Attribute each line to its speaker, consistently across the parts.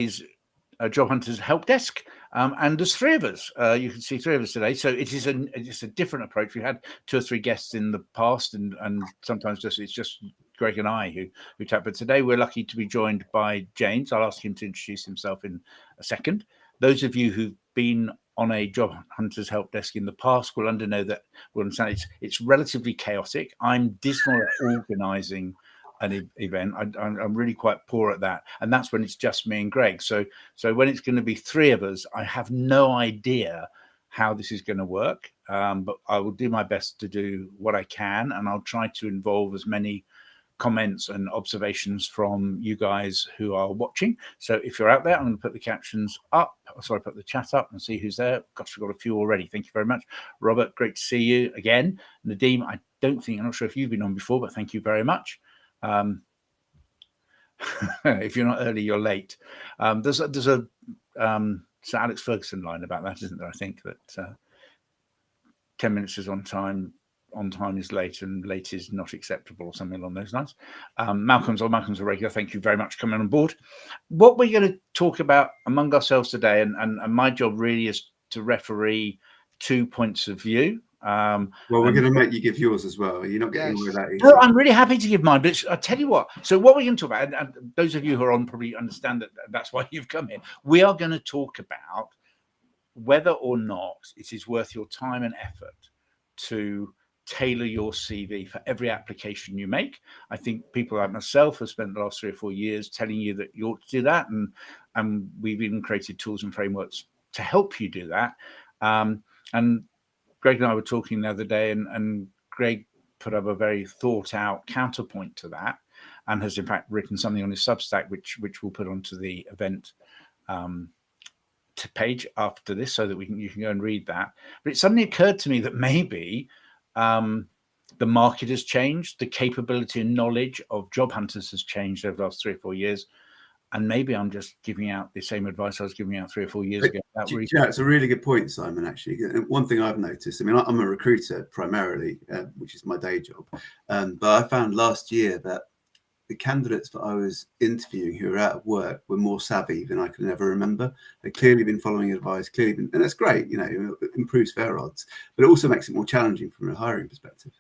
Speaker 1: is a Job Hunters help desk, and there's three of us. You can see three of us today, so it's a different approach. We had two or three guests in the past, and sometimes it's just Greg and I who chat. But today we're lucky to be joined by James. I'll ask him to introduce himself in a second. Those of you who've been on a Job Hunters help desk in the past will understand it's relatively chaotic. I'm dismal at organising an event. I'm really quite poor at that, and that's when it's just me and Greg. So when it's going to be three of us, I have no idea how this is going to work, but I will do my best to do what I can, and I'll try to involve as many comments and observations from you guys who are watching. So if you're out there, I'm going to put the captions up. Sorry, put the chat up and see who's there. Gosh, we've got a few already. Thank you very much. Robert, great to see you again. Nadeem, I'm not sure if you've been on before, but thank you very much. If you're not early, you're late. There's a Sir Alex Ferguson line about that, isn't there? I think that 10 minutes is on time is late, and late is not acceptable, or something along those lines. Malcolm's a regular. Thank you very much for coming on board. What we're going to talk about among ourselves today, and my job really is to referee 2 points of view.
Speaker 2: Well, we're going to make you give yours as well. You're not getting away that easy.
Speaker 1: No, I'm really happy to give mine, but I'll tell you what. So what we're going to talk about, and those of you who are on probably understand that that's why you've come in. We are going to talk about whether or not it is worth your time and effort to tailor your CV for every application you make. I think people like myself have spent the last 3 or 4 years telling you that you ought to do that, and we've even created tools and frameworks to help you do that. And Greg and I were talking the other day, and Greg put up a very thought out counterpoint to that, and has in fact written something on his Substack, which we'll put onto the event page after this, so that you can go and read that. But it suddenly occurred to me that maybe the market has changed, the capability and knowledge of job hunters has changed over the last 3 or 4 years. And maybe I'm just giving out the same advice I was giving out 3 or 4 years ago.
Speaker 2: Yeah, it's a really good point, Simon, actually. One thing I've noticed, I mean, I'm a recruiter primarily, which is my day job. But I found last year that the candidates that I was interviewing who were out of work were more savvy than I can ever remember. They've clearly been following advice, and that's great, it improves their odds, but it also makes it more challenging from a hiring perspective.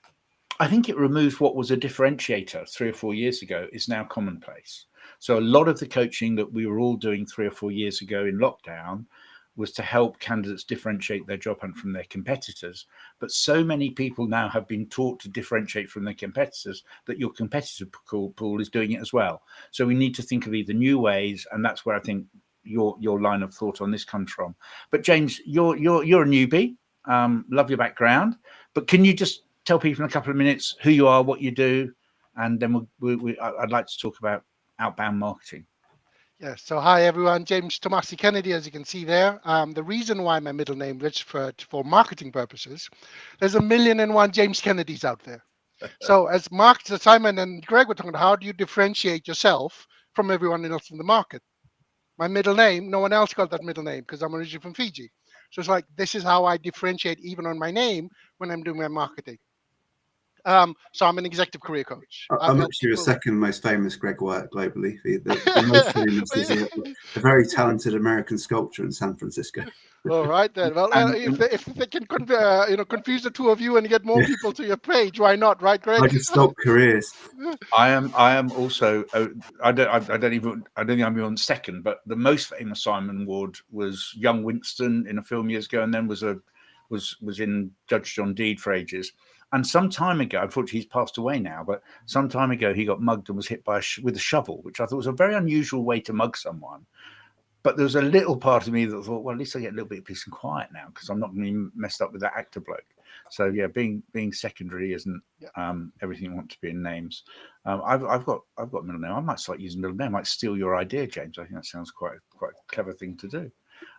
Speaker 1: I think it removes what was a differentiator 3 or 4 years ago is now commonplace. So a lot of the coaching that we were all doing 3 or 4 years ago in lockdown was to help candidates differentiate their job hunt from their competitors. But so many people now have been taught to differentiate from their competitors that your competitor pool is doing it as well. So we need to think of either new ways, and that's where I think your line of thought on this comes from. But James, you're a newbie. Love your background, but can you just tell people in a couple of minutes who you are, what you do, and then I'd like to talk about outbound marketing.
Speaker 3: Yeah, so hi everyone, James Tomasi Kennedy, as you can see there. The reason why my middle name is for marketing purposes, there's 1,000,001 James Kennedys out there. So as Simon and Greg were talking about, how do you differentiate yourself from everyone else in the market? My middle name, no one else got that middle name because I'm originally from Fiji. So it's like, this is how I differentiate even on my name when I'm doing my marketing. So I'm an executive career coach.
Speaker 2: I'm actually the second most famous Greg Wyatt globally. The most famous is a very talented American sculptor in San Francisco.
Speaker 3: All right then. Well, if they can confuse the two of you and get more people to your page, why not, right, Greg?
Speaker 2: I just sculpt careers.
Speaker 1: I am also. I don't think I'm on second, but the most famous Simon Ward was young Winston in a film years ago, and then was in Judge John Deed for ages. And some time ago, unfortunately, he's passed away now, but some time ago, he got mugged and was hit with a shovel, which I thought was a very unusual way to mug someone. But there was a little part of me that thought, well, at least I get a little bit of peace and quiet now because I'm not going to be messed up with that actor bloke. So yeah, being secondary isn't everything you want to be in names. I've got middle name. I might start using middle name. I might steal your idea, James. I think that sounds quite a clever thing to do.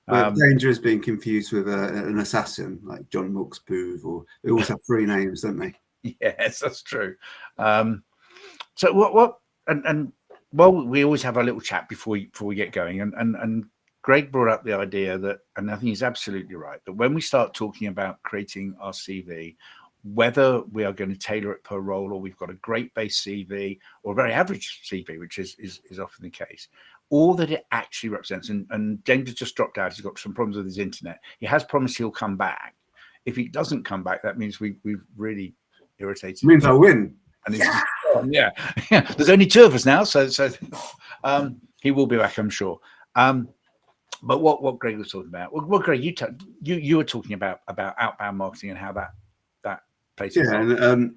Speaker 2: The danger is being confused with an assassin like John Wilkes Booth, or they always have 3 names, don't they?
Speaker 1: Yes, that's true. So what and well, we always have a little chat before we get going, and Greg brought up the idea that, and I think he's absolutely right, that when we start talking about creating our CV, whether we are going to tailor it per role, or we've got a great base CV or a very average CV, which is often the case, all that it actually represents. And James has just dropped out. He's got some problems with his internet. He has promised he'll come back. If he doesn't come back, that means we've really irritated.
Speaker 2: Means I win.
Speaker 1: And yeah. There's only 2 of us now, so he will be back, I'm sure. But what Greg was talking about, well, Greg, you were talking about outbound marketing and how that plays.
Speaker 2: Yeah, and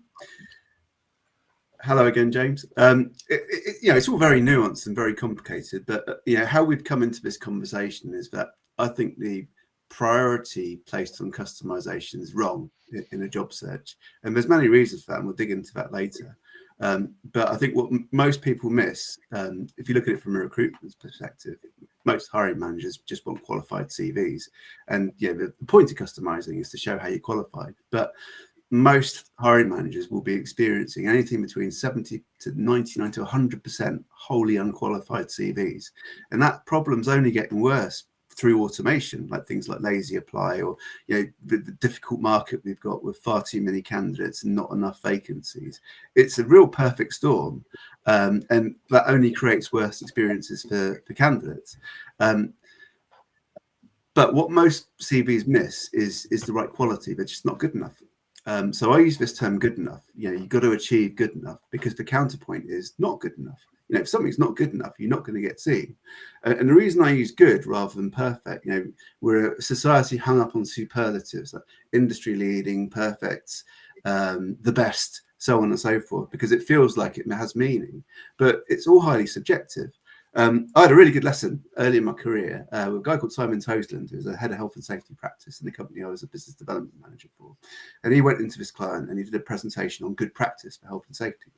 Speaker 2: hello again, James. It's all very nuanced and very complicated, but how we've come into this conversation is that I think the priority placed on customization is wrong in a job search, and there's many reasons for that, and we'll dig into that later. But I think what most people miss, if you look at it from a recruitment perspective, most hiring managers just want qualified CVs, and the point of customizing is to show how you qualified. But most hiring managers will be experiencing anything between 70 to 99 to 100% wholly unqualified CVs, and that problem's only getting worse through automation, like things like lazy apply, or the difficult market we've got with far too many candidates and not enough vacancies. It's a real perfect storm, and that only creates worse experiences for candidates. But what most CVs miss is the right quality. They're just not good enough. So I use this term good enough. You've got to achieve good enough, because the counterpoint is not good enough. If something's not good enough, you're not going to get seen. And the reason I use good rather than perfect, we're a society hung up on superlatives, like industry leading, perfect, the best, so on and so forth, because it feels like it has meaning, but it's all highly subjective. I had a really good lesson early in my career with a guy called Simon Toseland, who was a head of health and safety practice in the company I was a business development manager for. And he went into this client and he did a presentation on good practice for health and safety.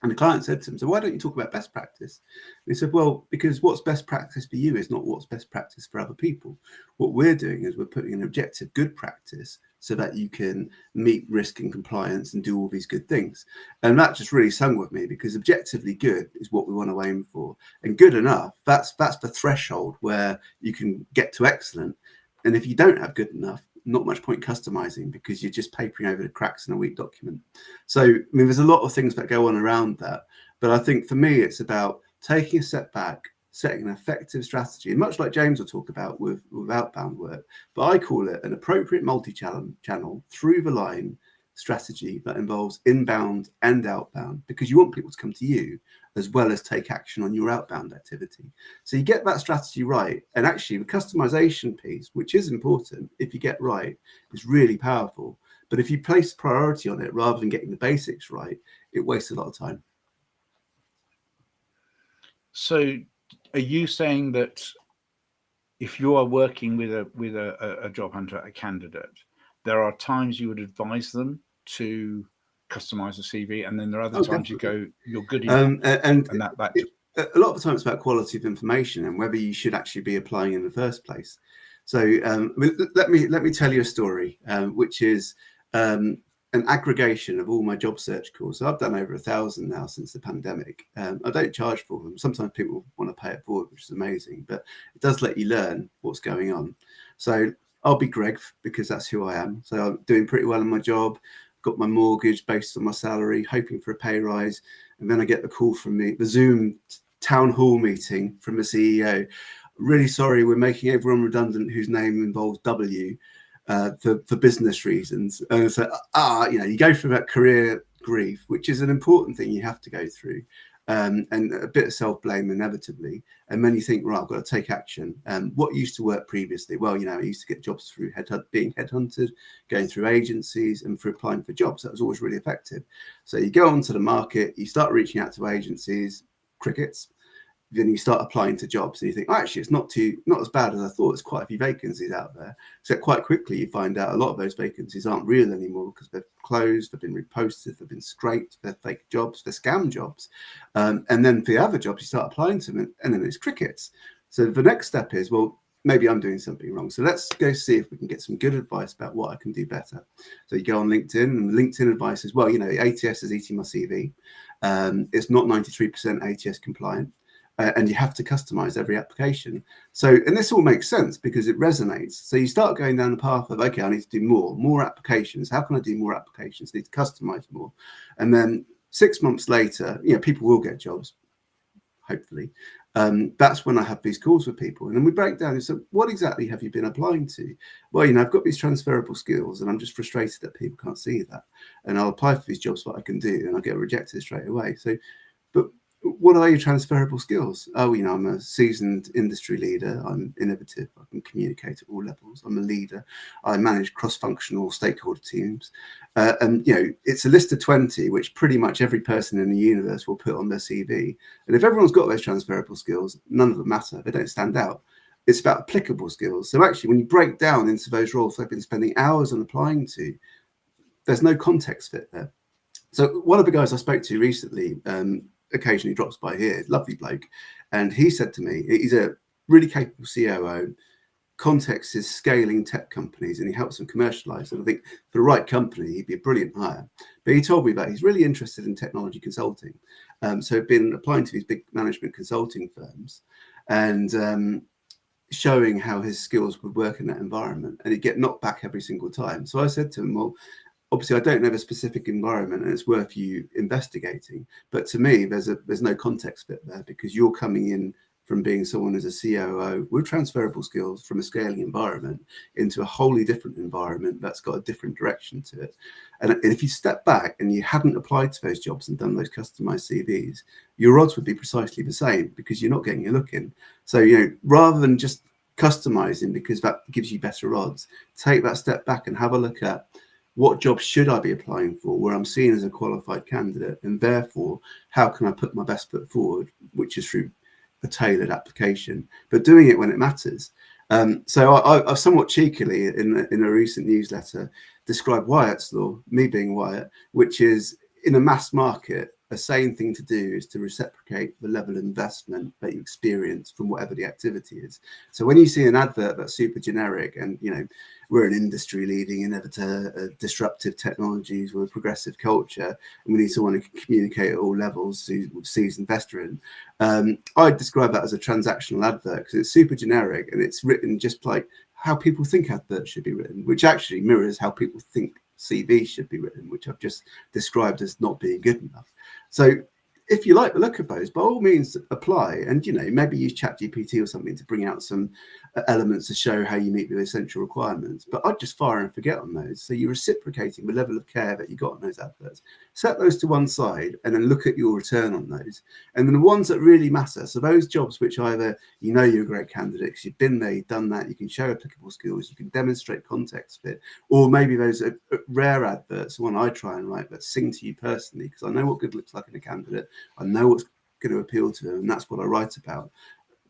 Speaker 2: And the client said to him, so why don't you talk about best practice? And he said, well, because what's best practice for you is not what's best practice for other people. What we're doing is we're putting an objective good practice so that you can meet risk and compliance and do all these good things. And that just really sung with me, because objectively good is what we want to aim for. And good enough, that's the threshold where you can get to excellent. And if you don't have good enough, not much point customizing, because you're just papering over the cracks in a weak document. So, there's a lot of things that go on around that. But I think for me, it's about taking a step back, setting an effective strategy, and much like James will talk about with outbound work, but I call it an appropriate multi-channel through the line strategy that involves inbound and outbound, because you want people to come to you as well as take action on your outbound activity. So you get that strategy right, and actually the customization piece, which is important if you get right, is really powerful. But if you place priority on it rather than getting the basics right, it wastes a lot of time.
Speaker 1: So are you saying that if you are working with a job hunter, a candidate, there are times you would advise them to customize a CV, and then there are other times you go, you're good enough, and that
Speaker 2: a lot of the time it's about quality of information and whether you should actually be applying in the first place. So let me tell you a story, which is an aggregation of all my job search calls. So I've done over 1,000 now since the pandemic. I don't charge for them. Sometimes people want to pay it forward, which is amazing, but it does let you learn what's going on. So I'll be Greg, because that's who I am. So I'm doing pretty well in my job, got my mortgage based on my salary, hoping for a pay rise. And then I get the call from the Zoom town hall meeting from the CEO. Really sorry, we're making everyone redundant whose name involves W for business reasons. And so, you go through that career grief, which is an important thing you have to go through. And a bit of self-blame inevitably, and then you think, right, I've got to take action. What used to work previously? Well, I used to get jobs through being headhunted, going through agencies, and for applying for jobs. That was always really effective. So you go onto the market, you start reaching out to agencies, crickets. Then you start applying to jobs, and you think, actually, it's not as bad as I thought. There's quite a few vacancies out there. So quite quickly, you find out a lot of those vacancies aren't real anymore, because they've closed, they've been reposted, they've been scraped, they're fake jobs, they're scam jobs. And then for the other jobs, you start applying to them, and then it's crickets. So the next step is, well, maybe I'm doing something wrong. So let's go see if we can get some good advice about what I can do better. So you go on LinkedIn, and LinkedIn advice is, well, ATS is eating my CV. It's not 93% ATS compliant. And you have to customize every application. So, and this all makes sense because it resonates. So you start going down the path of, okay, I need to do more applications. How can I do more applications? I need to customize more. And then 6 months later, people will get jobs, hopefully. that's when I have these calls with people, and then we break down and say, what exactly have you been applying to? Well, I've got these transferable skills, and I'm just frustrated that people can't see that, and I'll apply for these jobs that I can do, and I get rejected straight away. So, but what are your transferable skills? Oh, I'm a seasoned industry leader. I'm innovative. I can communicate at all levels. I'm a leader. I manage cross-functional stakeholder teams. And, it's a list of 20, which pretty much every person in the universe will put on their CV. And if everyone's got those transferable skills, none of them matter. They don't stand out. It's about applicable skills. So actually, when you break down into those roles they've been spending hours on applying to, there's no context fit there. So one of the guys I spoke to recently, occasionally drops by here, lovely bloke, and he said to me, he's a really capable COO. Context is scaling tech companies, and he helps them commercialize. And I think for the right company, he'd be a brilliant hire. But he told me that he's really interested in technology consulting. So he'd been applying to these big management consulting firms and showing how his skills would work in that environment, and he'd get knocked back every single time. So I said to him, well, obviously, I don't know the specific environment, and it's worth you investigating. But to me, there's no context fit there, because you're coming in from being someone as a COO with transferable skills from a scaling environment into a wholly different environment that's got a different direction to it. And if you step back and you hadn't applied to those jobs and done those customized CVs, your odds would be precisely the same, because you're not getting your look in. So, rather than just customizing because that gives you better odds, take that step back and have a look at what jobs should I be applying for where I'm seen as a qualified candidate, and therefore how can I put my best foot forward, which is through a tailored application, but doing it when it matters. So I've somewhat cheekily in a recent newsletter described Wyatt's law, me being Wyatt, which is in a mass market, a sane thing to do is to reciprocate the level of investment that you experience from whatever the activity is. So when you see an advert that's super generic and, we're an industry leading innovator, disruptive technologies with a progressive culture, and we need someone who can communicate at all levels, who's seasoned veteran, I describe that as a transactional advert, because it's super generic and it's written just like how people think adverts should be written, which actually mirrors how people think CVs should be written, which I've just described as not being good enough. So if you like the look of those, by all means apply, and maybe use ChatGPT or something to bring out some elements to show how you meet the essential requirements. But I'd just fire and forget on those. So you're reciprocating the level of care that you got on those adverts. Set those to one side and then look at your return on those. And then the ones that really matter, so those jobs which either you're a great candidate because you've been there, you've done that, you can show applicable skills, you can demonstrate context fit, or maybe those are rare adverts, the one I try and write that sing to you personally, because I know what good looks like in a candidate, I know what's going to appeal to them, and that's what I write about.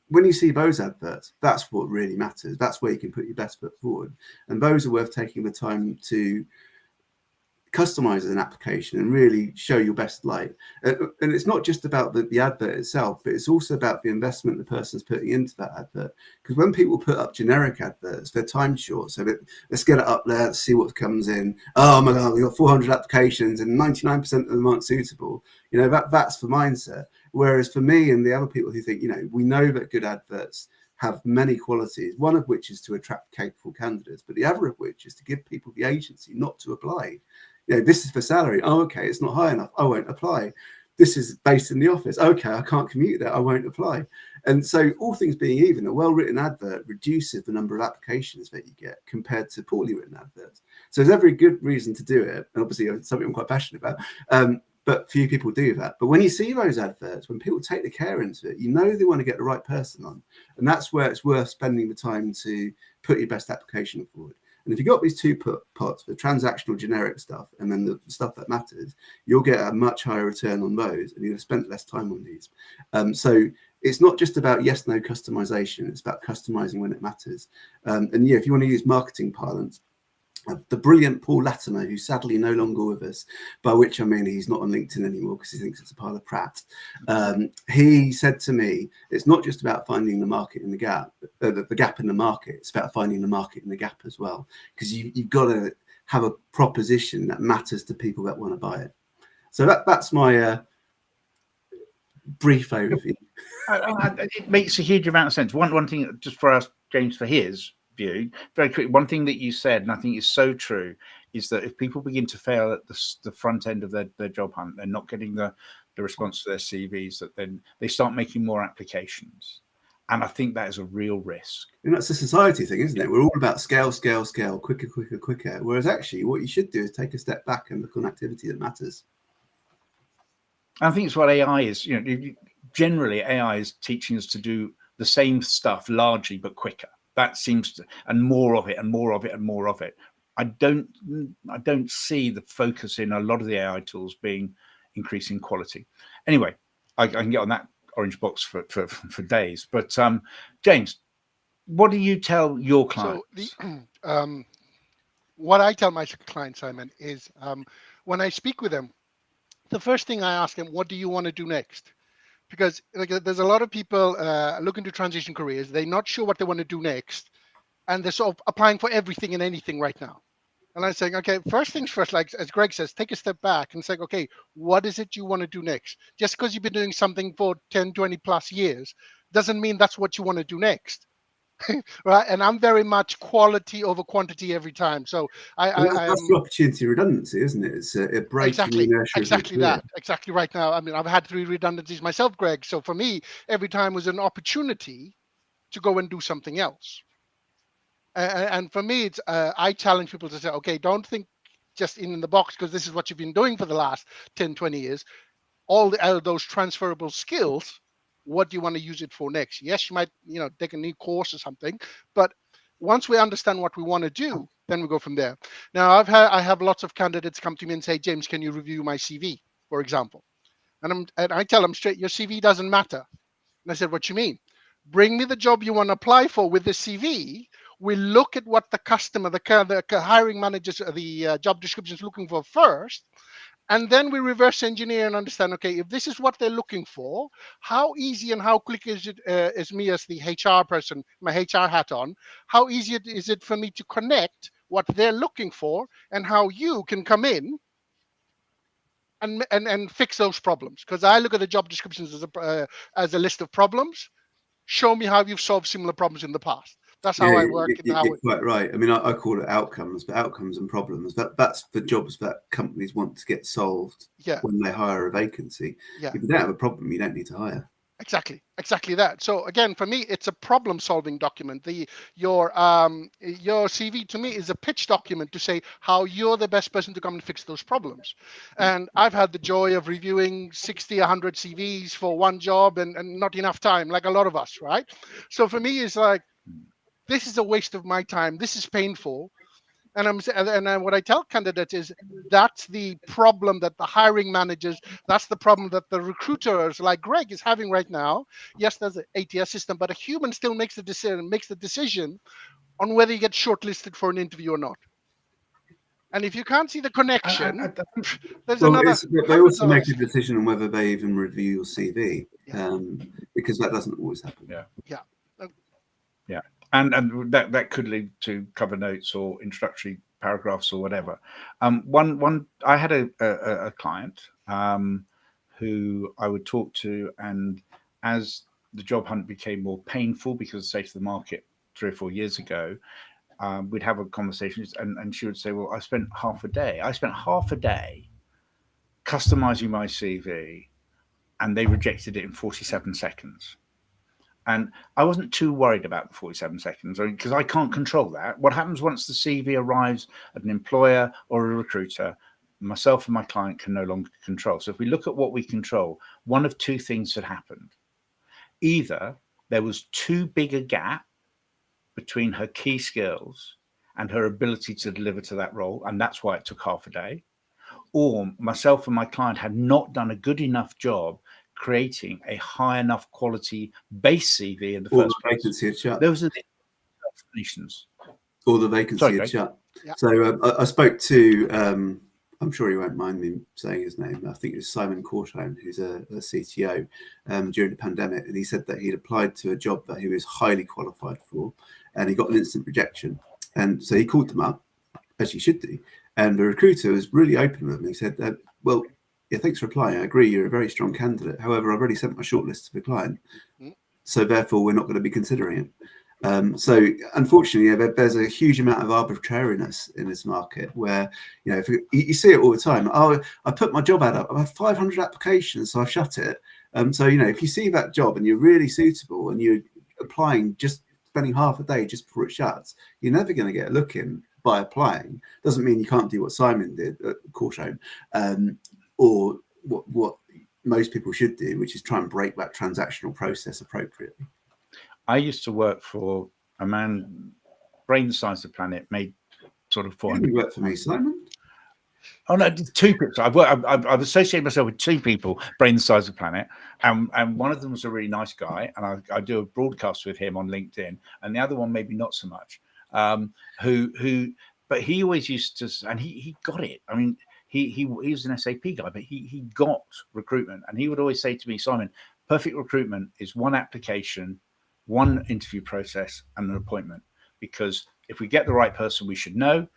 Speaker 2: When you see those adverts, that's what really matters. That's where you can put your best foot forward. And those are worth taking the time to customize as an application and really show your best light. And it's not just about the advert itself, but it's also about the investment the person's putting into that advert. Because when people put up generic adverts, they're time short. So let's get it up there, let's see what comes in. Oh my God, we've got 400 applications and 99% of them aren't suitable. That's the mindset. Whereas for me and the other people who think, we know that good adverts have many qualities, one of which is to attract capable candidates, but the other of which is to give people the agency not to apply. This is for salary. Oh, okay, it's not high enough. I won't apply. This is based in the office. Okay, I can't commute there. I won't apply. And so all things being even, a well-written advert reduces the number of applications that you get compared to poorly written adverts. So there's every good reason to do it. And obviously it's something I'm quite passionate about. But few people do that. But when you see those adverts, when people take the care into it, they want to get the right person on. And that's where it's worth spending the time to put your best application forward. And if you've got these two parts, the transactional generic stuff and then the stuff that matters, you'll get a much higher return on those, and you'll have spent less time on these. So it's not just about yes, no customization. It's about customizing when it matters. And if you want to use marketing parlance, the brilliant Paul Latimer, who's sadly no longer with us, by which I mean he's not on LinkedIn anymore because he thinks it's a pile of prat. He said to me, it's not just about finding the market in the gap, the gap in the market. It's about finding the market in the gap as well, because you've got to have a proposition that matters to people that want to buy it. So that's my brief overview.
Speaker 1: It makes a huge amount of sense. One thing, just for us, James, for his view, very quick, one thing that you said, and I think is so true, is that if people begin to fail at the front end of their job hunt, they're not getting the the response to their CVs, that then they start making more applications. And I think that is a real risk.
Speaker 2: And that's a society thing, isn't it? We're all about scale, quicker, quicker, quicker. Whereas actually what you should do is take a step back and look on activity that matters.
Speaker 1: I think it's what AI is. Generally AI is teaching us to do the same stuff largely, but quicker. That seems to, and more of it and more of it and more of it. I don't see the focus in a lot of the AI tools being increasing quality. Anyway, I can get on that orange box for days. But James, what do you tell your clients?
Speaker 3: So what I tell my clients, Simon, is when I speak with them, the first thing I ask them, what do you want to do next? Because there's a lot of people looking to transition careers. They're not sure what they want to do next. And they're sort of applying for everything and anything right now. And I'm saying, okay, first things first, like as Greg says, take a step back and say, okay, what is it you want to do next? Just because you've been doing something for 10, 20 plus years doesn't mean that's what you want to do next. Right? And I'm very much quality over quantity every time. So
Speaker 2: that's the opportunity redundancy, isn't it? It's a break.
Speaker 3: Exactly that. Exactly right now. I mean, I've had 3 redundancies myself, Greg. So for me, every time was an opportunity to go and do something else. And for me, it's I challenge people to say, okay, don't think just in the box because this is what you've been doing for the last 10, 20 years. All those transferable skills, what do you want to use it for next? Yes, you might, take a new course or something, but once we understand what we want to do, then we go from there. Now, I have lots of candidates come to me and say, James, can you review my CV, for example? And I tell them straight, your CV doesn't matter. And I said, what you mean? Bring me the job you want to apply for with the CV. We look at what the customer, the hiring managers, the job description is looking for first. And then we reverse engineer and understand, okay, if this is what they're looking for, how easy and how quick is it, is me as the HR person, my HR hat on, how easy is it for me to connect what they're looking for and how you can come in and fix those problems? Because I look at the job descriptions as a list of problems. Show me how you've solved similar problems in the past. That's how I work.
Speaker 2: You're quite right. I mean, I call it outcomes, but outcomes and problems. That's the jobs that companies want to get solved when they hire a vacancy.
Speaker 3: Yeah.
Speaker 2: If you don't have a problem, you don't need to hire.
Speaker 3: Exactly that. So again, for me, it's a problem-solving document. Your CV to me is a pitch document to say how you're the best person to come and fix those problems. And I've had the joy of reviewing 60, 100 CVs for one job and not enough time, like a lot of us, right? So for me, it's like, this is a waste of my time. This is painful. And what I tell candidates is that's the problem that the hiring managers, that's the problem that the recruiters like Greg is having right now. Yes, there's an ATS system, but a human still makes the decision on whether you get shortlisted for an interview or not. And if you can't see the connection, there's another.
Speaker 2: They also make a decision on whether they even review your CV, because that doesn't always happen.
Speaker 1: Yeah. And that could lead to cover notes or introductory paragraphs or whatever. I had a client who I would talk to, and as the job hunt became more painful because, say, to the market 3 or 4 years ago, we'd have a conversation, and she would say, well, I spent half a day customizing my CV, and they rejected it in 47 seconds. And I wasn't too worried about the 47 seconds because I can't control that. What happens once the CV arrives at an employer or a recruiter, myself and my client can no longer control. So if we look at what we control, one of 2 things had happened. Either there was too big a gap between her key skills and her ability to deliver to that role, and that's why it took half a day, or myself and my client had not done a good enough job creating a high enough quality base CV in the first place.
Speaker 2: Vacancy had shut.
Speaker 1: Those are the explanations.
Speaker 2: Or the vacancy had shut. Yeah. So I spoke to, I'm sure he won't mind me saying his name. I think it was Simon Courtone, who's a CTO during the pandemic. And he said that he'd applied to a job that he was highly qualified for, and he got an instant rejection. And so he called them up, as he should do. And the recruiter was really open with him. He said, well, yeah, thanks for applying. I agree, you're a very strong candidate. However, I've already sent my shortlist to the client. So therefore, we're not going to be considering it. So unfortunately, there's a huge amount of arbitrariness in this market where, if you see it all the time. Oh, I put my job ad up, I have 500 applications, so I shut it. So, if you see that job and you're really suitable and you're applying, just spending half a day just before it shuts, you're never going to get a look in by applying. Doesn't mean you can't do what Simon did at Corshone, or what most people should do, which is try and break that transactional process appropriately.
Speaker 1: I used to work for a man, brain the size of the planet, made sort of 400.
Speaker 2: You work for me, Simon?
Speaker 1: Oh no, 2 people. I've associated myself with 2 people, brain the size of the planet, and one of them was a really nice guy, and I do a broadcast with him on LinkedIn, and the other one maybe not so much. But he always used to, and he got it. I mean, he was an SAP guy, but he got recruitment, and he would always say to me, Simon, perfect recruitment is one application, one interview process, and an appointment. Because if we get the right person, we should know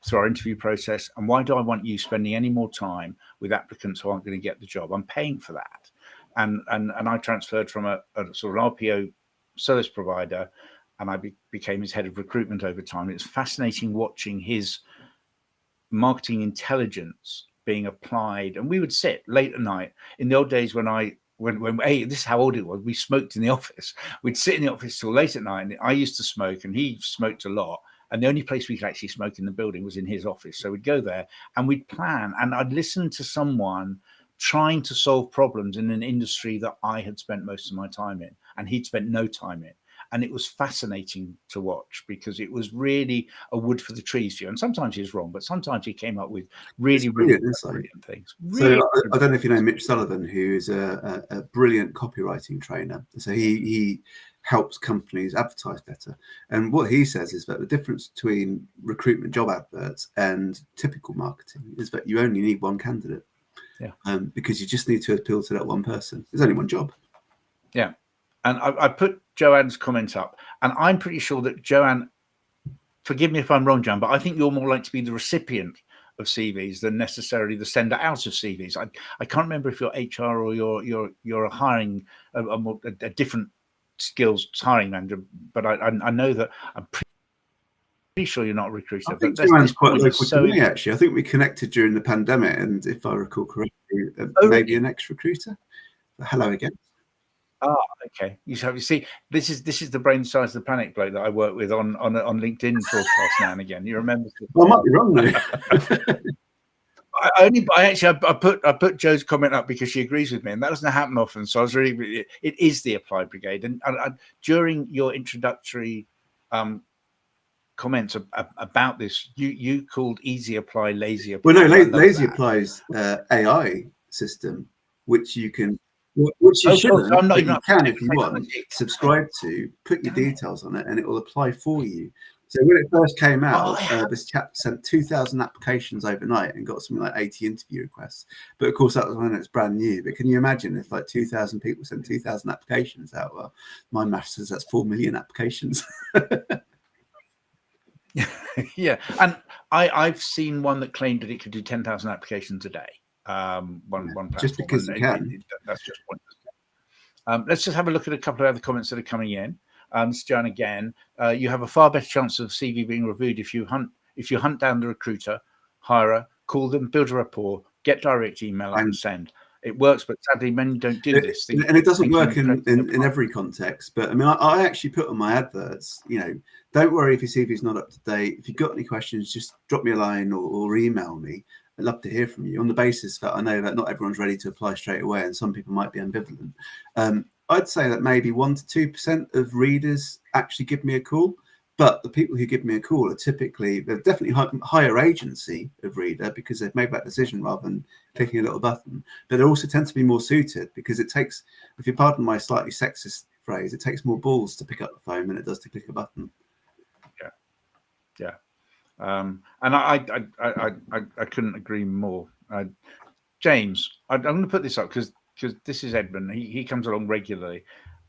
Speaker 1: through our interview process. And why do I want you spending any more time with applicants who aren't going to get the job? I'm paying for that. And I transferred from a sort of RPO service provider, and I became his head of recruitment over time. It's fascinating watching his marketing intelligence being applied. And we would sit late at night in the old days when hey, this is how old it was. We smoked in the office. We'd sit in the office till late at night, and I used to smoke, and he smoked a lot. And the only place we could actually smoke in the building was in his office. So we'd go there and we'd plan, and I'd listen to someone trying to solve problems in an industry that I had spent most of my time in, and he'd spent no time in. And it was fascinating to watch because it was really a wood for the trees view. And sometimes he was wrong, but sometimes he came up with really brilliant things.
Speaker 2: So I don't know if you know Mitch Sullivan, who is a brilliant copywriting trainer. So he helps companies advertise better. And what he says is that the difference between recruitment job adverts and typical marketing is that you only need one candidate.
Speaker 1: Yeah.
Speaker 2: Because you just need to appeal to that one person. There's only one job.
Speaker 1: Yeah. And I put Joanne's comment up, and I'm pretty sure that Joanne, forgive me if I'm wrong, Joanne, but I think you're more likely to be the recipient of CVs than necessarily the sender out of CVs. I can't remember if you're HR or you're a hiring a different skills hiring manager, but I know that I'm pretty sure you're not a recruiter.
Speaker 2: I think Joanne's quite local to me, actually. I think we connected during the pandemic, and if I recall correctly, maybe an ex-recruiter. Hello again.
Speaker 1: Ah, okay. You see, this is the brain size of the planet bloke that I work with on LinkedIn broadcast now and again. You remember?
Speaker 2: Well, I might be wrong though.
Speaker 1: I put Joe's comment up because she agrees with me, and that doesn't happen often. So I was really, it is the Apply Brigade. And during your introductory comments about this, you called Easy Apply Lazy Apply.
Speaker 2: Well, no, Lazy Apply's AI system, which you can. Which you shouldn't, but you can if you want. Subscribe to, put your details on it, and it will apply for you. So when it first came out, this chap sent 2,000 applications overnight and got something like 80 interview requests. But of course, that was when it's brand new. But can you imagine if like 2,000 people sent 2,000 applications out? Well, my maths says that's 4 million applications.
Speaker 1: Yeah, and I've seen one that claimed that it could do 10,000 applications a day. One platform.
Speaker 2: Just because you can.
Speaker 1: That's just pointless. Let's just have a look at a couple of other comments that are coming in. John, again, you have a far better chance of CV being reviewed if you hunt down the recruiter, hirer, call them, build a rapport, get direct email, and send. It works, but sadly, many don't do this.
Speaker 2: And it doesn't work in every context. But I mean, I actually put on my adverts, don't worry if your CV is not up to date. If you've got any questions, just drop me a line or email me. I'd love to hear from you on the basis that I know that not everyone's ready to apply straight away, and some people might be ambivalent. I'd say that maybe 1% to 2% of readers actually give me a call, but the people who give me a call are they're definitely higher agency of reader because they've made that decision rather than clicking a little button. But they also tend to be more suited because it takes, if you pardon my slightly sexist phrase, it takes more balls to pick up the phone than it does to click a button.
Speaker 1: Yeah. And I couldn't agree more. James, I'm going to put this up because this is Edmund. He comes along regularly,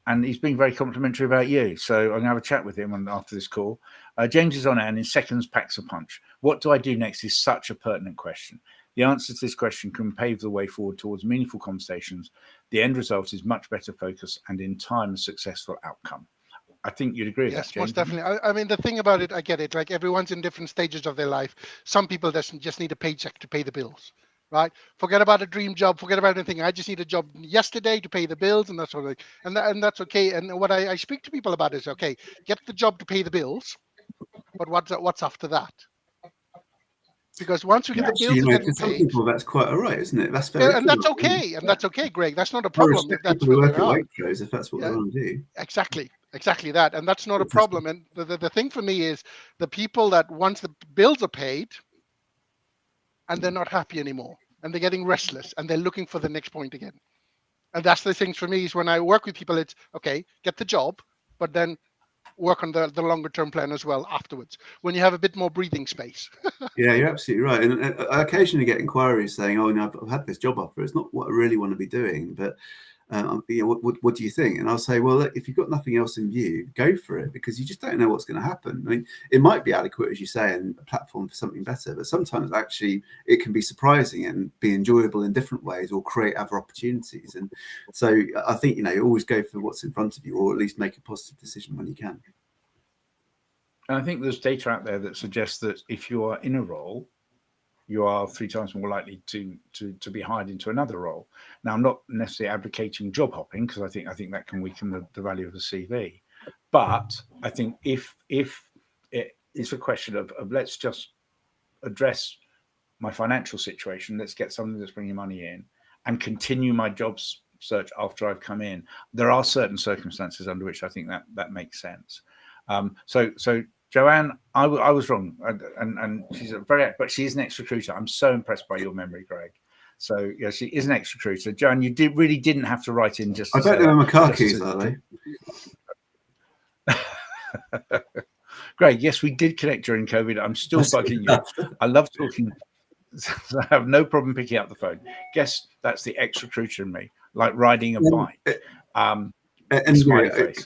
Speaker 1: and he's being very complimentary about you. So I'm going to have a chat with him after this call. James is on air and in seconds packs a punch. What do I do next is such a pertinent question. The answer to this question can pave the way forward towards meaningful conversations. The end result is much better focus and in time a successful outcome. I think you'd agree with
Speaker 3: Yes,
Speaker 1: that, James.
Speaker 3: most definitely. I mean, the thing about it, I get it. Like everyone's in different stages of their life. Some people just need a paycheck to pay the bills, right? Forget about a dream job. Forget about anything. I just need a job yesterday to pay the bills, and that's sort of like, and that's okay. And what I speak to people about is, okay, get the job to pay the bills, but what's after that? Because once we get the
Speaker 2: Actually,
Speaker 3: bills are getting
Speaker 2: for some
Speaker 3: paid,
Speaker 2: people, that's quite all right, isn't it? That's very
Speaker 3: and
Speaker 2: good.
Speaker 3: that's okay, Greg. That's not a
Speaker 2: I
Speaker 3: problem if
Speaker 2: respect
Speaker 3: that's
Speaker 2: people
Speaker 3: where
Speaker 2: who work
Speaker 3: they're
Speaker 2: at
Speaker 3: at.
Speaker 2: Waitrose if that's what they want to do.
Speaker 3: Exactly that, and that's not a problem. And the thing for me is the people that once the bills are paid and they're not happy anymore, and they're getting restless, and they're looking for the next point again. And that's the things for me is when I work with people, it's okay, get the job, but then work on the longer term plan as well afterwards when you have a bit more breathing space.
Speaker 2: Yeah, you're absolutely right. And I occasionally get inquiries saying, "Oh, no, I've had this job offer. It's not what I really want to be doing, but what do you think?" And I'll say, "Well, look, if you've got nothing else in view, go for it, because you just don't know what's going to happen. I mean, it might be adequate, as you say, and a platform for something better, but sometimes actually it can be surprising and be enjoyable in different ways, or create other opportunities. And so I think you always go for what's in front of you, or at least make a positive decision when you can."
Speaker 1: And I think there's data out there that suggests that if you are in a role, you are 3 times more likely to be hired into another role. Now, I'm not necessarily advocating job hopping, because I think that can weaken the value of the CV. But I think if it is a question of let's just address my financial situation, let's get something that's bringing money in, and continue my job search after I've come in. There are certain circumstances under which I think that makes sense. So Joanne, I was wrong, and she's but she is an ex-recruiter. I'm so impressed by your memory, Greg. So yeah, she is an ex-recruiter. Joanne, you really didn't have to write in just.
Speaker 2: I bet they were Makakis, are
Speaker 1: they? Greg, yes, we did connect during COVID. I'm still bugging you. I love talking. So I have no problem picking up the phone. Guess that's the ex-recruiter in me, like riding a bike.
Speaker 2: And